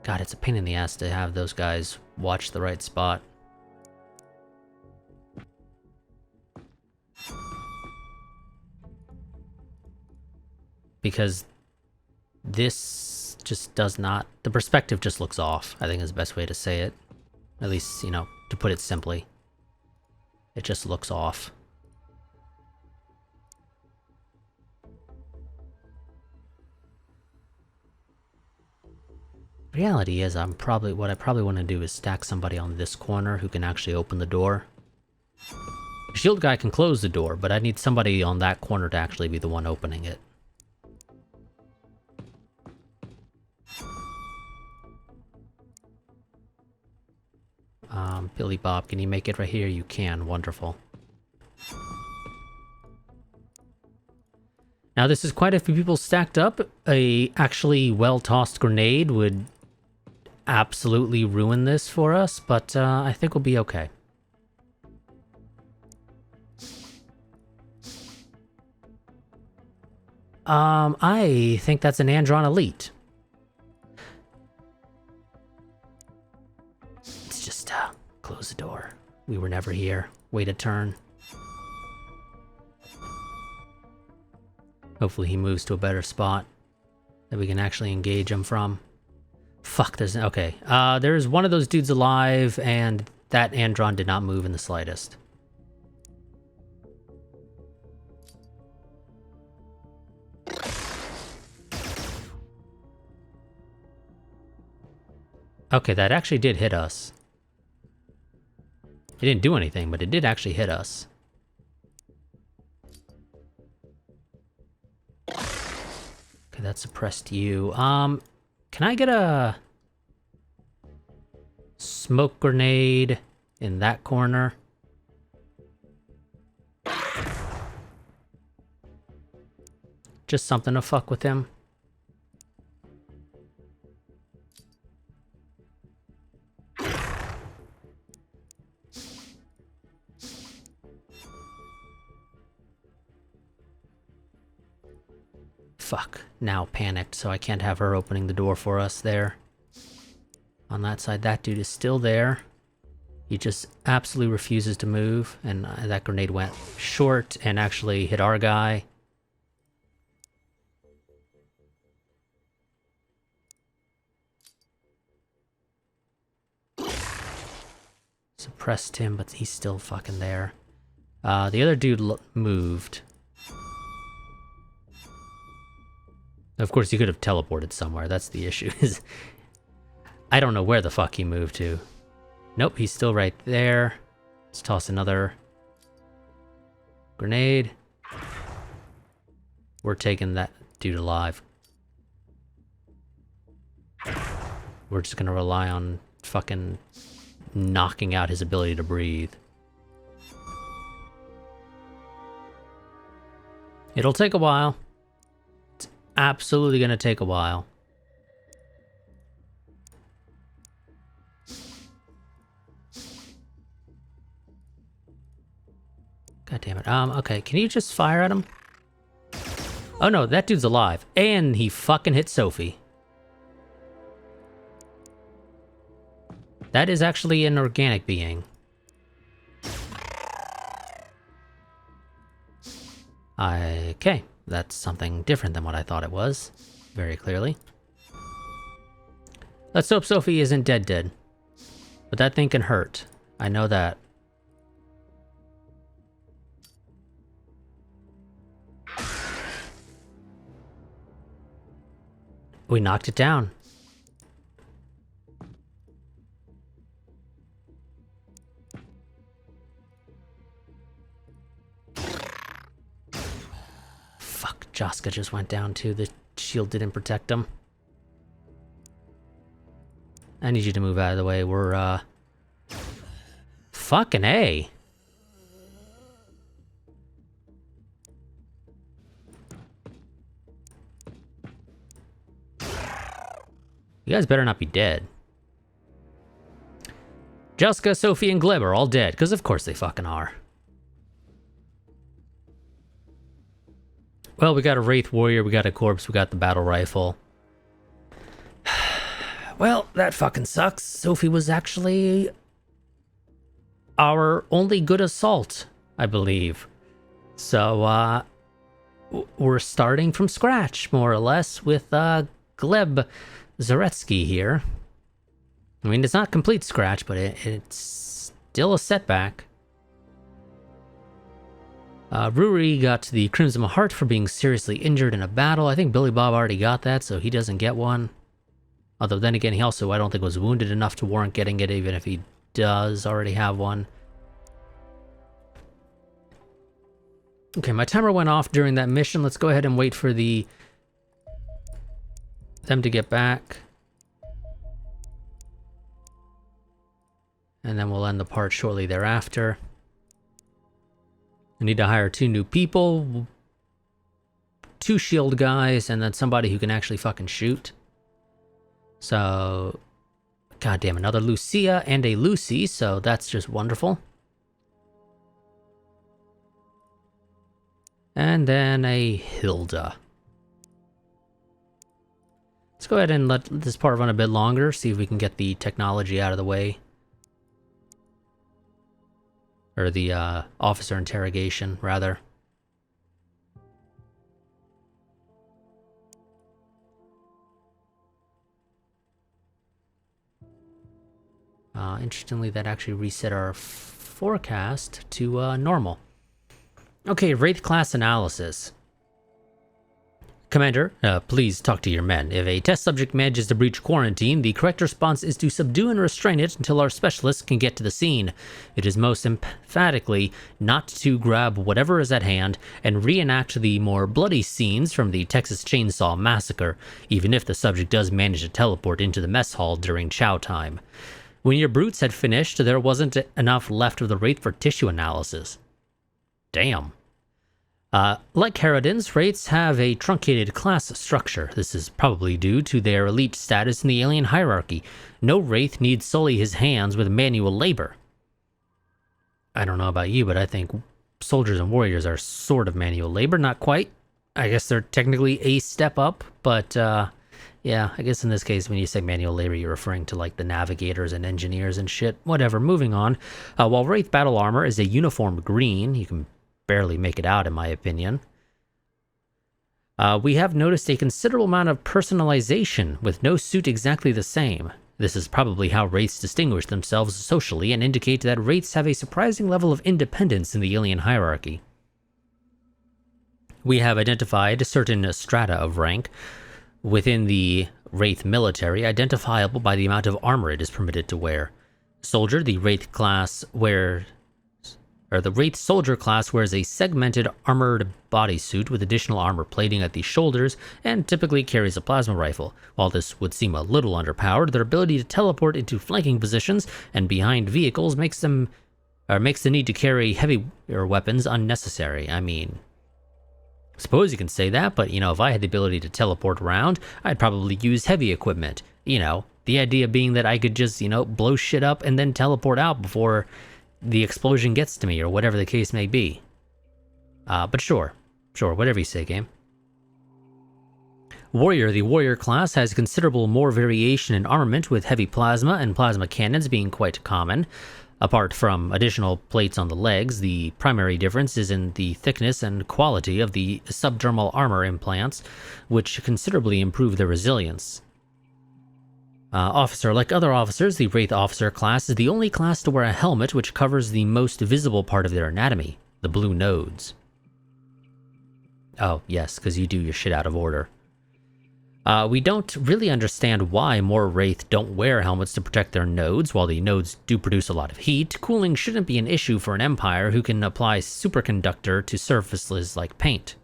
God, it's a pain in the ass to have those guys watch the right spot. Because this just does not... The perspective just looks off, I think is the best way to say it. At least, you know, to put it simply. It just looks off. Reality is, what I probably want to do is stack somebody on this corner who can actually open the door. The shield guy can close the door, but I need somebody on that corner to actually be the one opening it. Billy Bob, can you make it right here? You can. Wonderful. Now this is quite a few people stacked up. A actually well-tossed grenade would absolutely ruin this for us, but I think we'll be okay. I think that's an Andron Elite. Let's just close the door. We were never here. Wait a turn. Hopefully he moves to a better spot that we can actually engage him from. Fuck, there's... Okay. There's one of those dudes alive, and that Andron did not move in the slightest. Okay, that actually did hit us. It didn't do anything, but it did actually hit us. Okay, that suppressed you. Can I get a smoke grenade in that corner? Just something to fuck with him. Fuck. Now panicked, so I can't have her opening the door for us there. On that side, that dude is still there. He just absolutely refuses to move, and that grenade went short and actually hit our guy. Suppressed him, but he's still fucking there. The other dude moved. Of course, he could have teleported somewhere. That's the issue. I don't know where the fuck he moved to. Nope, he's still right there. Let's toss another grenade. We're taking that dude alive. We're just gonna rely on fucking knocking out his ability to breathe. It'll take a while. Absolutely gonna take a while. God damn it. Okay, can you just fire at him? Oh no, that dude's alive. And he fucking hit Sophie. That is actually an organic being. Okay. That's something different than what I thought it was, very clearly. Let's hope Sophie isn't dead. But that thing can hurt. I know that. We knocked it down. Jaska just went down too. The shield didn't protect him. I need you to move out of the way. We're, fucking A. You guys better not be dead. Jaska, Sophie, and Gleb are all dead, because of course they fucking are. Well, we got a Wraith Warrior, we got a Corpse, we got the Battle Rifle. Well, that fucking sucks. Sophie was actually our only good assault, I believe. So, we're starting from scratch, more or less, with Gleb Zaretsky here. I mean, it's not complete scratch, but it's still a setback. Ruri got the Crimson Heart for being seriously injured in a battle. I think Billy Bob already got that, so he doesn't get one. Although then again, he also, I don't think, was wounded enough to warrant getting it, even if he does already have one. Okay, my timer went off during that mission. Let's go ahead and wait for them to get back. And then we'll end the part shortly thereafter. I need to hire 2 new people, 2 shield guys, and then somebody who can actually fucking shoot. So, goddamn, another Lucia and a Lucy, so that's just wonderful. And then a Hilda. Let's go ahead and let this part run a bit longer, see if we can get the technology out of the way. Or the officer interrogation, rather. Interestingly, that actually reset our forecast to normal. Okay, Wraith class analysis. Commander, please talk to your men. If a test subject manages to breach quarantine, the correct response is to subdue and restrain it until our specialists can get to the scene. It is most emphatically not to grab whatever is at hand and reenact the more bloody scenes from the Texas Chainsaw Massacre, even if the subject does manage to teleport into the mess hall during chow time. When your brutes had finished, there wasn't enough left of the Wraith for tissue analysis. Damn. Like Harridans, Wraiths have a truncated class structure. This is probably due to their elite status in the alien hierarchy. No Wraith needs sully his hands with manual labor. I don't know about you, but I think soldiers and warriors are sort of manual labor. Not quite. I guess they're technically a step up, but yeah, I guess in this case, when you say manual labor, you're referring to like the navigators and engineers and shit. Whatever, moving on. While Wraith battle armor is a uniform green, you can barely make it out in my opinion. We have noticed a considerable amount of personalization with no suit exactly the same. This is probably how Wraiths distinguish themselves socially and indicate that Wraiths have a surprising level of independence in the alien hierarchy. We have identified certain strata of rank within the Wraith military, identifiable by the amount of armor it is permitted to wear. Soldier, the Wraith soldier class wears a segmented armored bodysuit with additional armor plating at the shoulders and typically carries a plasma rifle. While this would seem a little underpowered, their ability to teleport into flanking positions and behind vehicles makes the need to carry heavier weapons unnecessary. I mean, suppose you can say that, but if I had the ability to teleport around, I'd probably use heavy equipment. The idea being that I could just, blow shit up and then teleport out before the explosion gets to me, or whatever the case may be. But sure, whatever you say, game. Warrior, the warrior class has considerable more variation in armament, with heavy plasma and plasma cannons being quite common. Apart from additional plates on the legs, the primary difference is in the thickness and quality of the subdermal armor implants, which considerably improve their resilience. Officer, like other officers, the Wraith officer class is the only class to wear a helmet which covers the most visible part of their anatomy, the blue nodes. Oh, yes, because you do your shit out of order. We don't really understand why more Wraith don't wear helmets to protect their nodes. While the nodes do produce a lot of heat, cooling shouldn't be an issue for an Empire who can apply superconductor to surfaces like paint.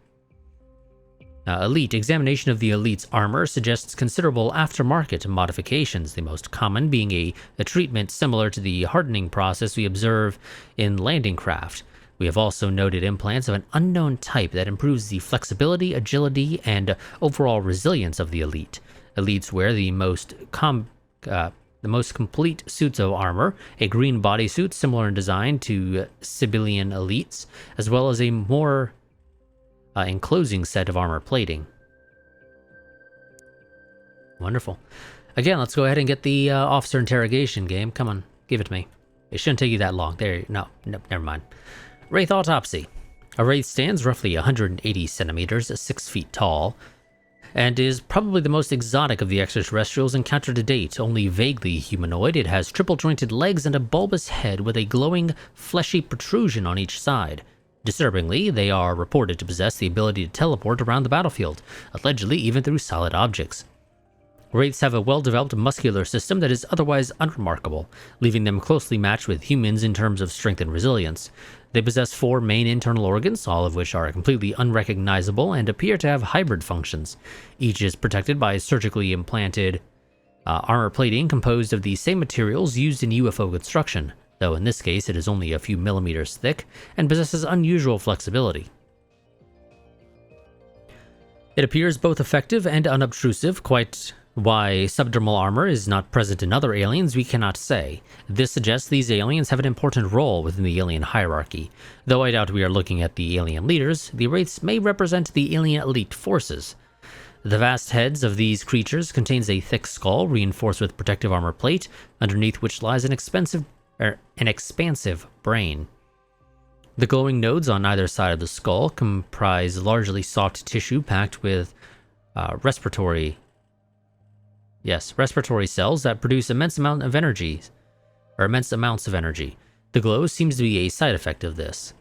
Elite. Examination of the Elite's armor suggests considerable aftermarket modifications, the most common being a treatment similar to the hardening process we observe in landing craft. We have also noted implants of an unknown type that improves the flexibility, agility, and overall resilience of the Elite. Elites wear the most complete suits of armor, a green bodysuit similar in design to Civilian Elites, as well as a more enclosing set of armor plating. Wonderful. Again, let's go ahead and get the officer interrogation game. Come on, give it to me. It shouldn't take you that long. No, never mind. Wraith Autopsy. A Wraith stands roughly 180 centimeters, 6 feet tall. and is probably the most exotic of the extraterrestrials encountered to date. Only vaguely humanoid, it has triple-jointed legs and a bulbous head with a glowing, fleshy protrusion on each side. Disturbingly, they are reported to possess the ability to teleport around the battlefield, allegedly even through solid objects. Wraiths have a well-developed muscular system that is otherwise unremarkable, leaving them closely matched with humans in terms of strength and resilience. They possess 4 main internal organs, all of which are completely unrecognizable and appear to have hybrid functions. Each is protected by surgically implanted armor plating composed of the same materials used in UFO construction, though in this case it is only a few millimeters thick and possesses unusual flexibility. It appears both effective and unobtrusive. Quite why subdermal armor is not present in other aliens, we cannot say. This suggests these aliens have an important role within the alien hierarchy. Though I doubt we are looking at the alien leaders, the Wraiths may represent the alien elite forces. The vast heads of these creatures contains a thick skull reinforced with protective armor plate, underneath which lies an expansive brain. The glowing nodes on either side of the skull comprise largely soft tissue packed with respiratory cells that produce immense amounts of energy. The glow seems to be a side effect of this.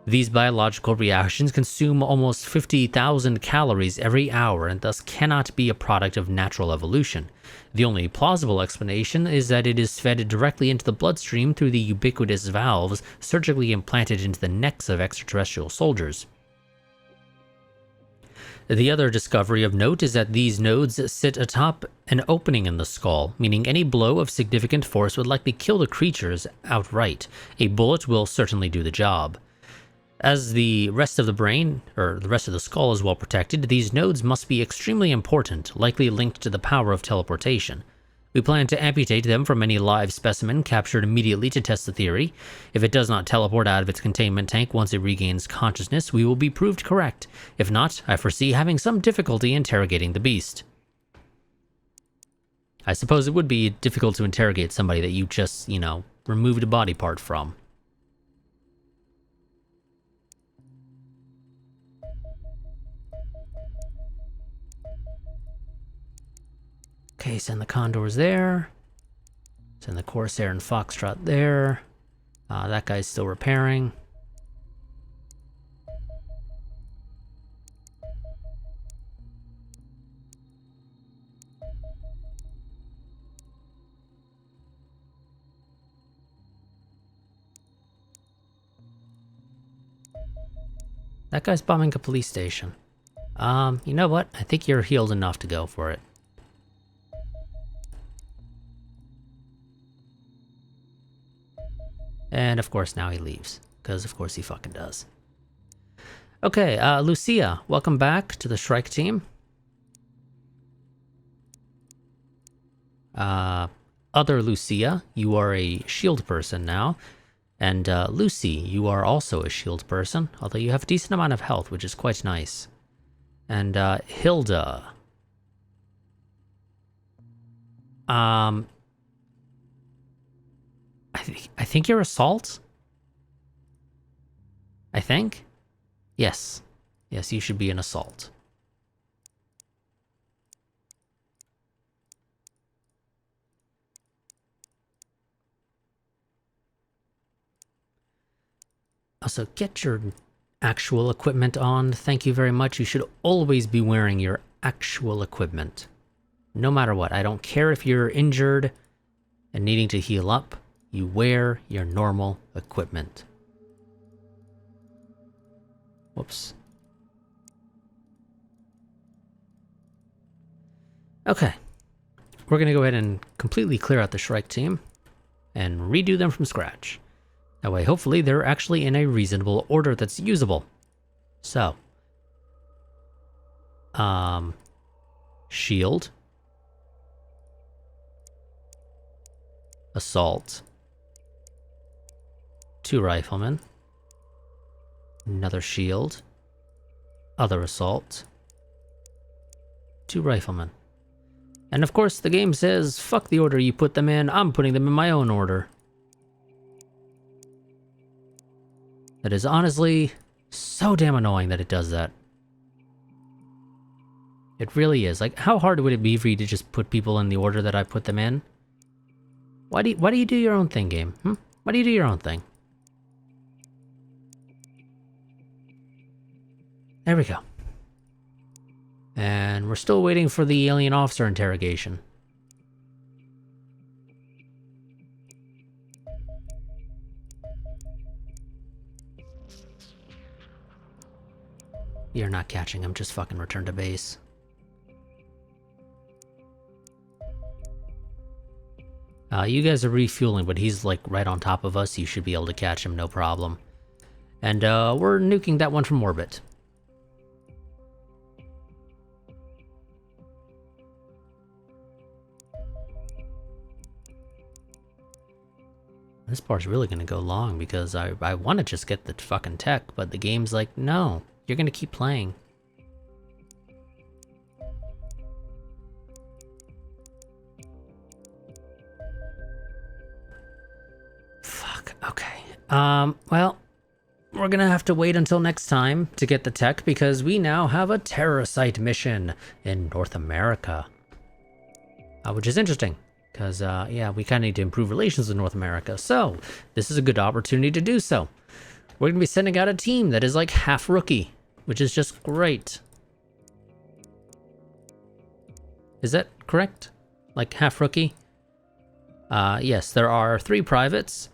These biological reactions consume almost 50,000 calories every hour and thus cannot be a product of natural evolution. The only plausible explanation is that it is fed directly into the bloodstream through the ubiquitous valves surgically implanted into the necks of extraterrestrial soldiers. The other discovery of note is that these nodes sit atop an opening in the skull, meaning any blow of significant force would likely kill the creatures outright. A bullet will certainly do the job. As the rest of the brain, or the rest of the skull, is well protected, these nodes must be extremely important, likely linked to the power of teleportation. We plan to amputate them from any live specimen captured immediately to test the theory. If it does not teleport out of its containment tank once it regains consciousness, we will be proved correct. If not, I foresee having some difficulty interrogating the beast. I suppose it would be difficult to interrogate somebody that you just, removed a body part from. Okay, send the Condors there. Send the Corsair and Foxtrot there. That guy's still repairing. That guy's bombing a police station. You know what? I think you're healed enough to go for it. And of course now he leaves, because of course he fucking does. Okay, Lucia, welcome back to the Shrike team. Other Lucia, you are a shield person now. And Lucy, you are also a shield person, although you have a decent amount of health, which is quite nice. And Hilda. I think you're Assault? I think? Yes. Yes, you should be an Assault. Also, get your actual equipment on. Thank you very much. You should always be wearing your actual equipment. No matter what. I don't care if you're injured and needing to heal up. You wear your normal equipment. Whoops. Okay. We're going to go ahead and completely clear out the Shrike team and redo them from scratch. That way, hopefully, they're actually in a reasonable order that's usable. So. Shield. Assault. 2 riflemen. Another shield. Other assault. 2 riflemen. And of course, the game says, fuck the order you put them in, I'm putting them in my own order. That is honestly so damn annoying that it does that. It really is. Like, how hard would it be for you to just put people in the order that I put them in? Why do you do your own thing, game? Why do you do your own thing? There we go. And we're still waiting for the alien officer interrogation. You're not catching him, just fucking return to base. You guys are refueling, but he's like right on top of us. You should be able to catch him, no problem. And we're nuking that one from orbit. This part's really gonna go long because I want to just get the fucking tech, but the game's like, no, you're gonna keep playing. Fuck, okay. Well, we're gonna have to wait until next time to get the tech because we now have a terror site mission in North America. Which is interesting. Because, yeah, we kind of need to improve relations with North America. So, this is a good opportunity to do so. We're going to be sending out a team that is like half rookie, which is just great. Is that correct? Like half rookie? Yes, there are 3 privates.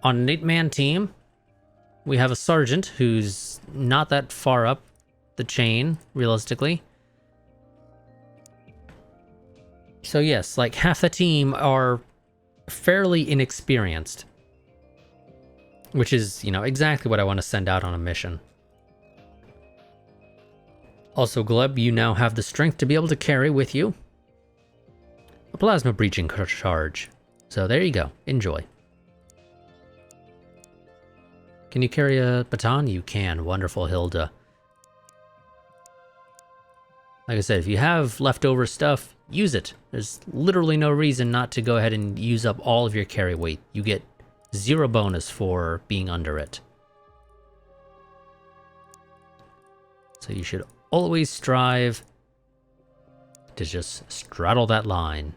On an 8-man team, we have a sergeant who's not that far up the chain, realistically. So yes, like half the team are fairly inexperienced. Which is, you know, exactly what I want to send out on a mission. Also, Gleb, you now have the strength to be able to carry with you a plasma breaching charge. So there you go. Enjoy. Can you carry a baton? You can. Wonderful, Hilda. Like I said, if you have leftover stuff, use it. There's literally no reason not to go ahead and use up all of your carry weight. You get 0 bonus for being under it. So you should always strive to just straddle that line.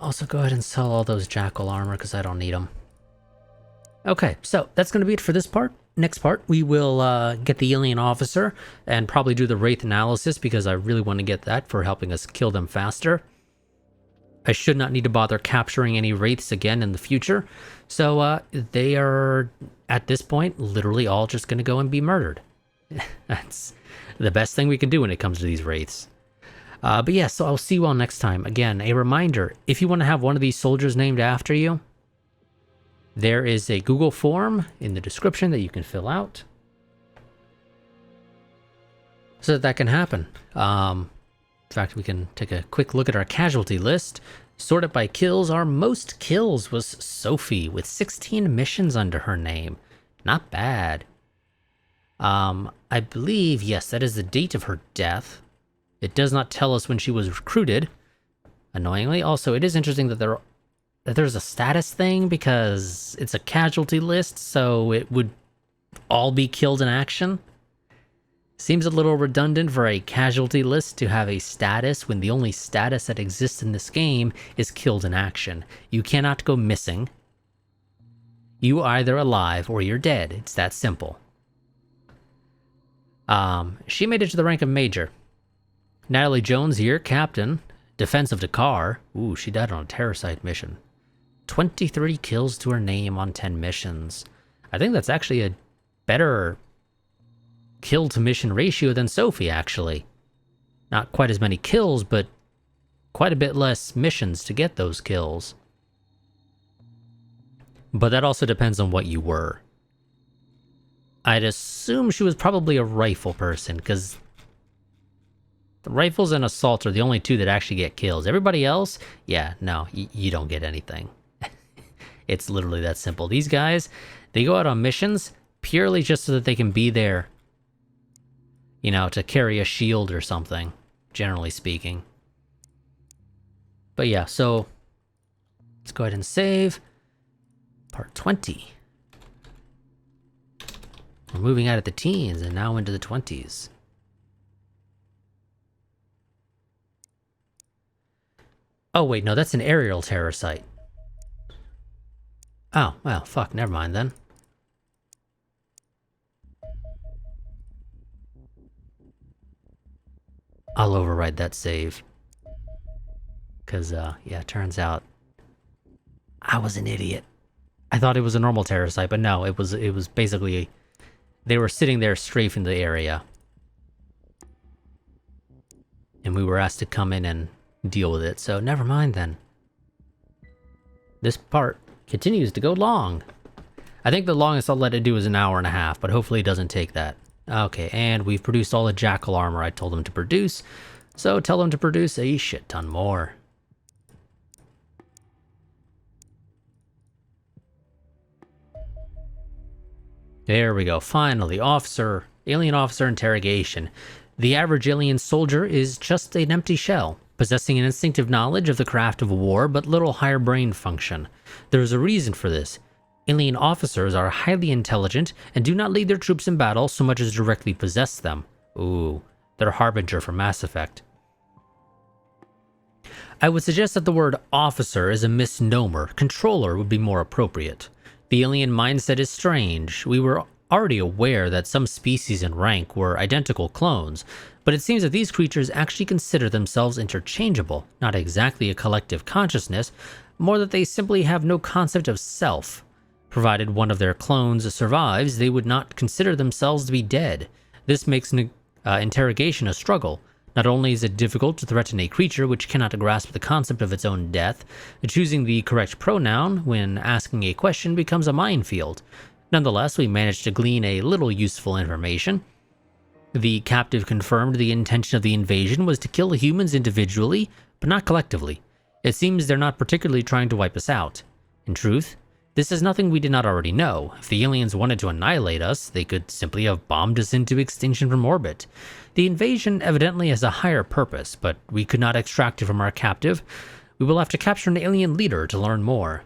Also, go ahead and sell all those jackal armor because I don't need them. Okay, so that's going to be it for this part. Next part, we will get the alien officer and probably do the Wraith analysis because I really want to get that for helping us kill them faster. I should not need to bother capturing any Wraiths again in the future. So they are, at this point, literally all just going to go and be murdered. That's the best thing we can do when it comes to these Wraiths. But yeah, so I'll see you all next time. Again, a reminder, if you want to have one of these soldiers named after you, there is a Google form in the description that you can fill out so that can happen. In fact, we can take a quick look at our casualty list. Sorted by kills, our most kills was Sophie with 16 missions under her name. Not bad. I believe, yes, that is the date of her death. It does not tell us when she was recruited, annoyingly. Also, it is interesting that there's a status thing because it's a casualty list, so it would all be killed in action. Seems a little redundant for a casualty list to have a status when the only status that exists in this game is killed in action. You cannot go missing. You are either alive or you're dead. It's that simple. She made it to the rank of Major. Natalie Jones here, Captain. Defense of Dakar. Ooh, she died on a terror site mission. 23 kills to her name on 10 missions. I think that's actually a better kill to mission ratio than Sophie, actually. Not quite as many kills, but quite a bit less missions to get those kills. But that also depends on what you were. I'd assume she was probably a rifle person, because the rifles and assaults are the only two that actually get kills. Everybody else, yeah, no, you don't get anything. It's literally that simple. These guys, they go out on missions purely just so that they can be there, you know, to carry a shield or something, generally speaking. But yeah, so let's go ahead and save part 20. We're moving out of the teens and now into the 20s. Oh wait, no, that's an aerial terror site. Oh, well, fuck, never mind then. I'll override that save. Cause, yeah, turns out I was an idiot. I thought it was a normal terror site, but no, it was basically, they were sitting there strafing the area. And we were asked to come in and deal with it, so never mind then. This part continues to go long. I think the longest I'll let it do is an hour and a half, but hopefully it doesn't take that. Okay, and we've produced all the jackal armor I told them to produce, so tell them to produce a shit ton more. There we go, finally, alien officer interrogation. The average alien soldier is just an empty shell, possessing an instinctive knowledge of the craft of war, but little higher brain function. There is a reason for this. Alien officers are highly intelligent and do not lead their troops in battle so much as directly possess them. Ooh, they're a harbinger for Mass Effect. I would suggest that the word officer is a misnomer. Controller would be more appropriate. The alien mindset is strange. We were already aware that some species and rank were identical clones, but it seems that these creatures actually consider themselves interchangeable, not exactly a collective consciousness, more that they simply have no concept of self. Provided one of their clones survives, they would not consider themselves to be dead. This makes interrogation a struggle. Not only is it difficult to threaten a creature which cannot grasp the concept of its own death, choosing the correct pronoun when asking a question becomes a minefield. Nonetheless, we managed to glean a little useful information. The captive confirmed the intention of the invasion was to kill humans individually, but not collectively. It seems they're not particularly trying to wipe us out. In truth, this is nothing we did not already know. If the aliens wanted to annihilate us, they could simply have bombed us into extinction from orbit. The invasion evidently has a higher purpose, but we could not extract it from our captive. We will have to capture an alien leader to learn more.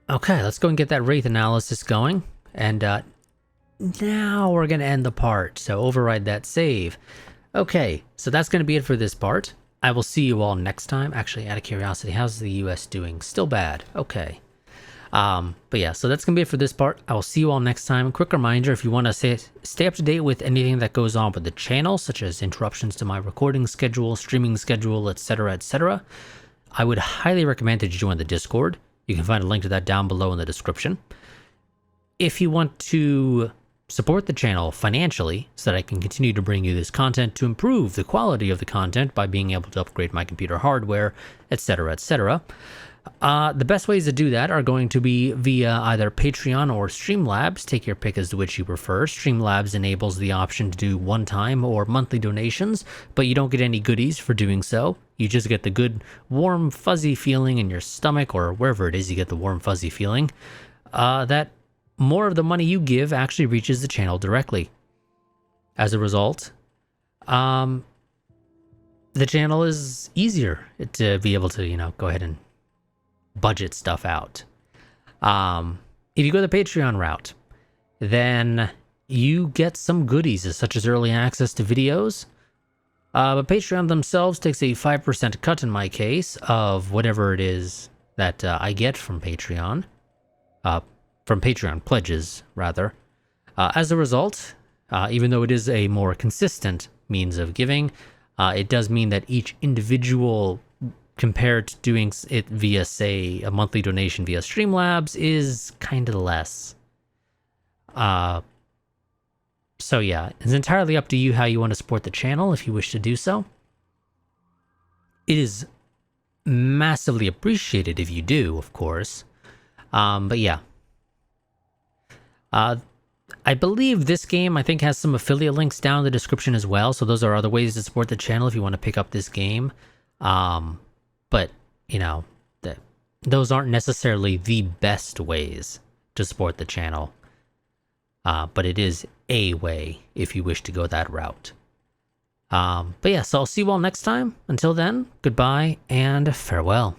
Okay, let's go and get that Wraith analysis going. And now we're going to end the part, so override that save. Okay, so that's going to be it for this part. I will see you all next time. Actually, out of curiosity, how's the US doing? Still bad. Okay. But yeah, so that's going to be it for this part. I will see you all next time. Quick reminder, if you want to stay up to date with anything that goes on with the channel, such as interruptions to my recording schedule, streaming schedule, etc., I would highly recommend that you join the Discord. You can find a link to that down below in the description. If you want to support the channel financially so that I can continue to bring you this content to improve the quality of the content by being able to upgrade my computer hardware, etc., the best ways to do that are going to be via either Patreon or Streamlabs. Take your pick as to which you prefer. Streamlabs enables the option to do one-time or monthly donations, but you don't get any goodies for doing so. You just get the good, warm, fuzzy feeling in your stomach, or wherever it is you get the warm, fuzzy feeling, that more of the money you give actually reaches the channel directly. As a result, the channel is easier to be able to, go ahead and budget stuff out. If you go the Patreon route, then you get some goodies such as early access to videos. But Patreon themselves takes a 5% cut in my case of whatever it is that I get from Patreon. From Patreon pledges, rather. As a result, even though it is a more consistent means of giving, it does mean that each individual, compared to doing it via, say, a monthly donation via Streamlabs, is kind of less. So yeah, it's entirely up to you how you want to support the channel if you wish to do so. It is massively appreciated if you do, of course. But yeah. I believe this game, I think, has some affiliate links down in the description as well, so those are other ways to support the channel if you want to pick up this game. But, those aren't necessarily the best ways to support the channel. But it is a way if you wish to go that route. But yeah, so I'll see you all next time. Until then, goodbye and farewell.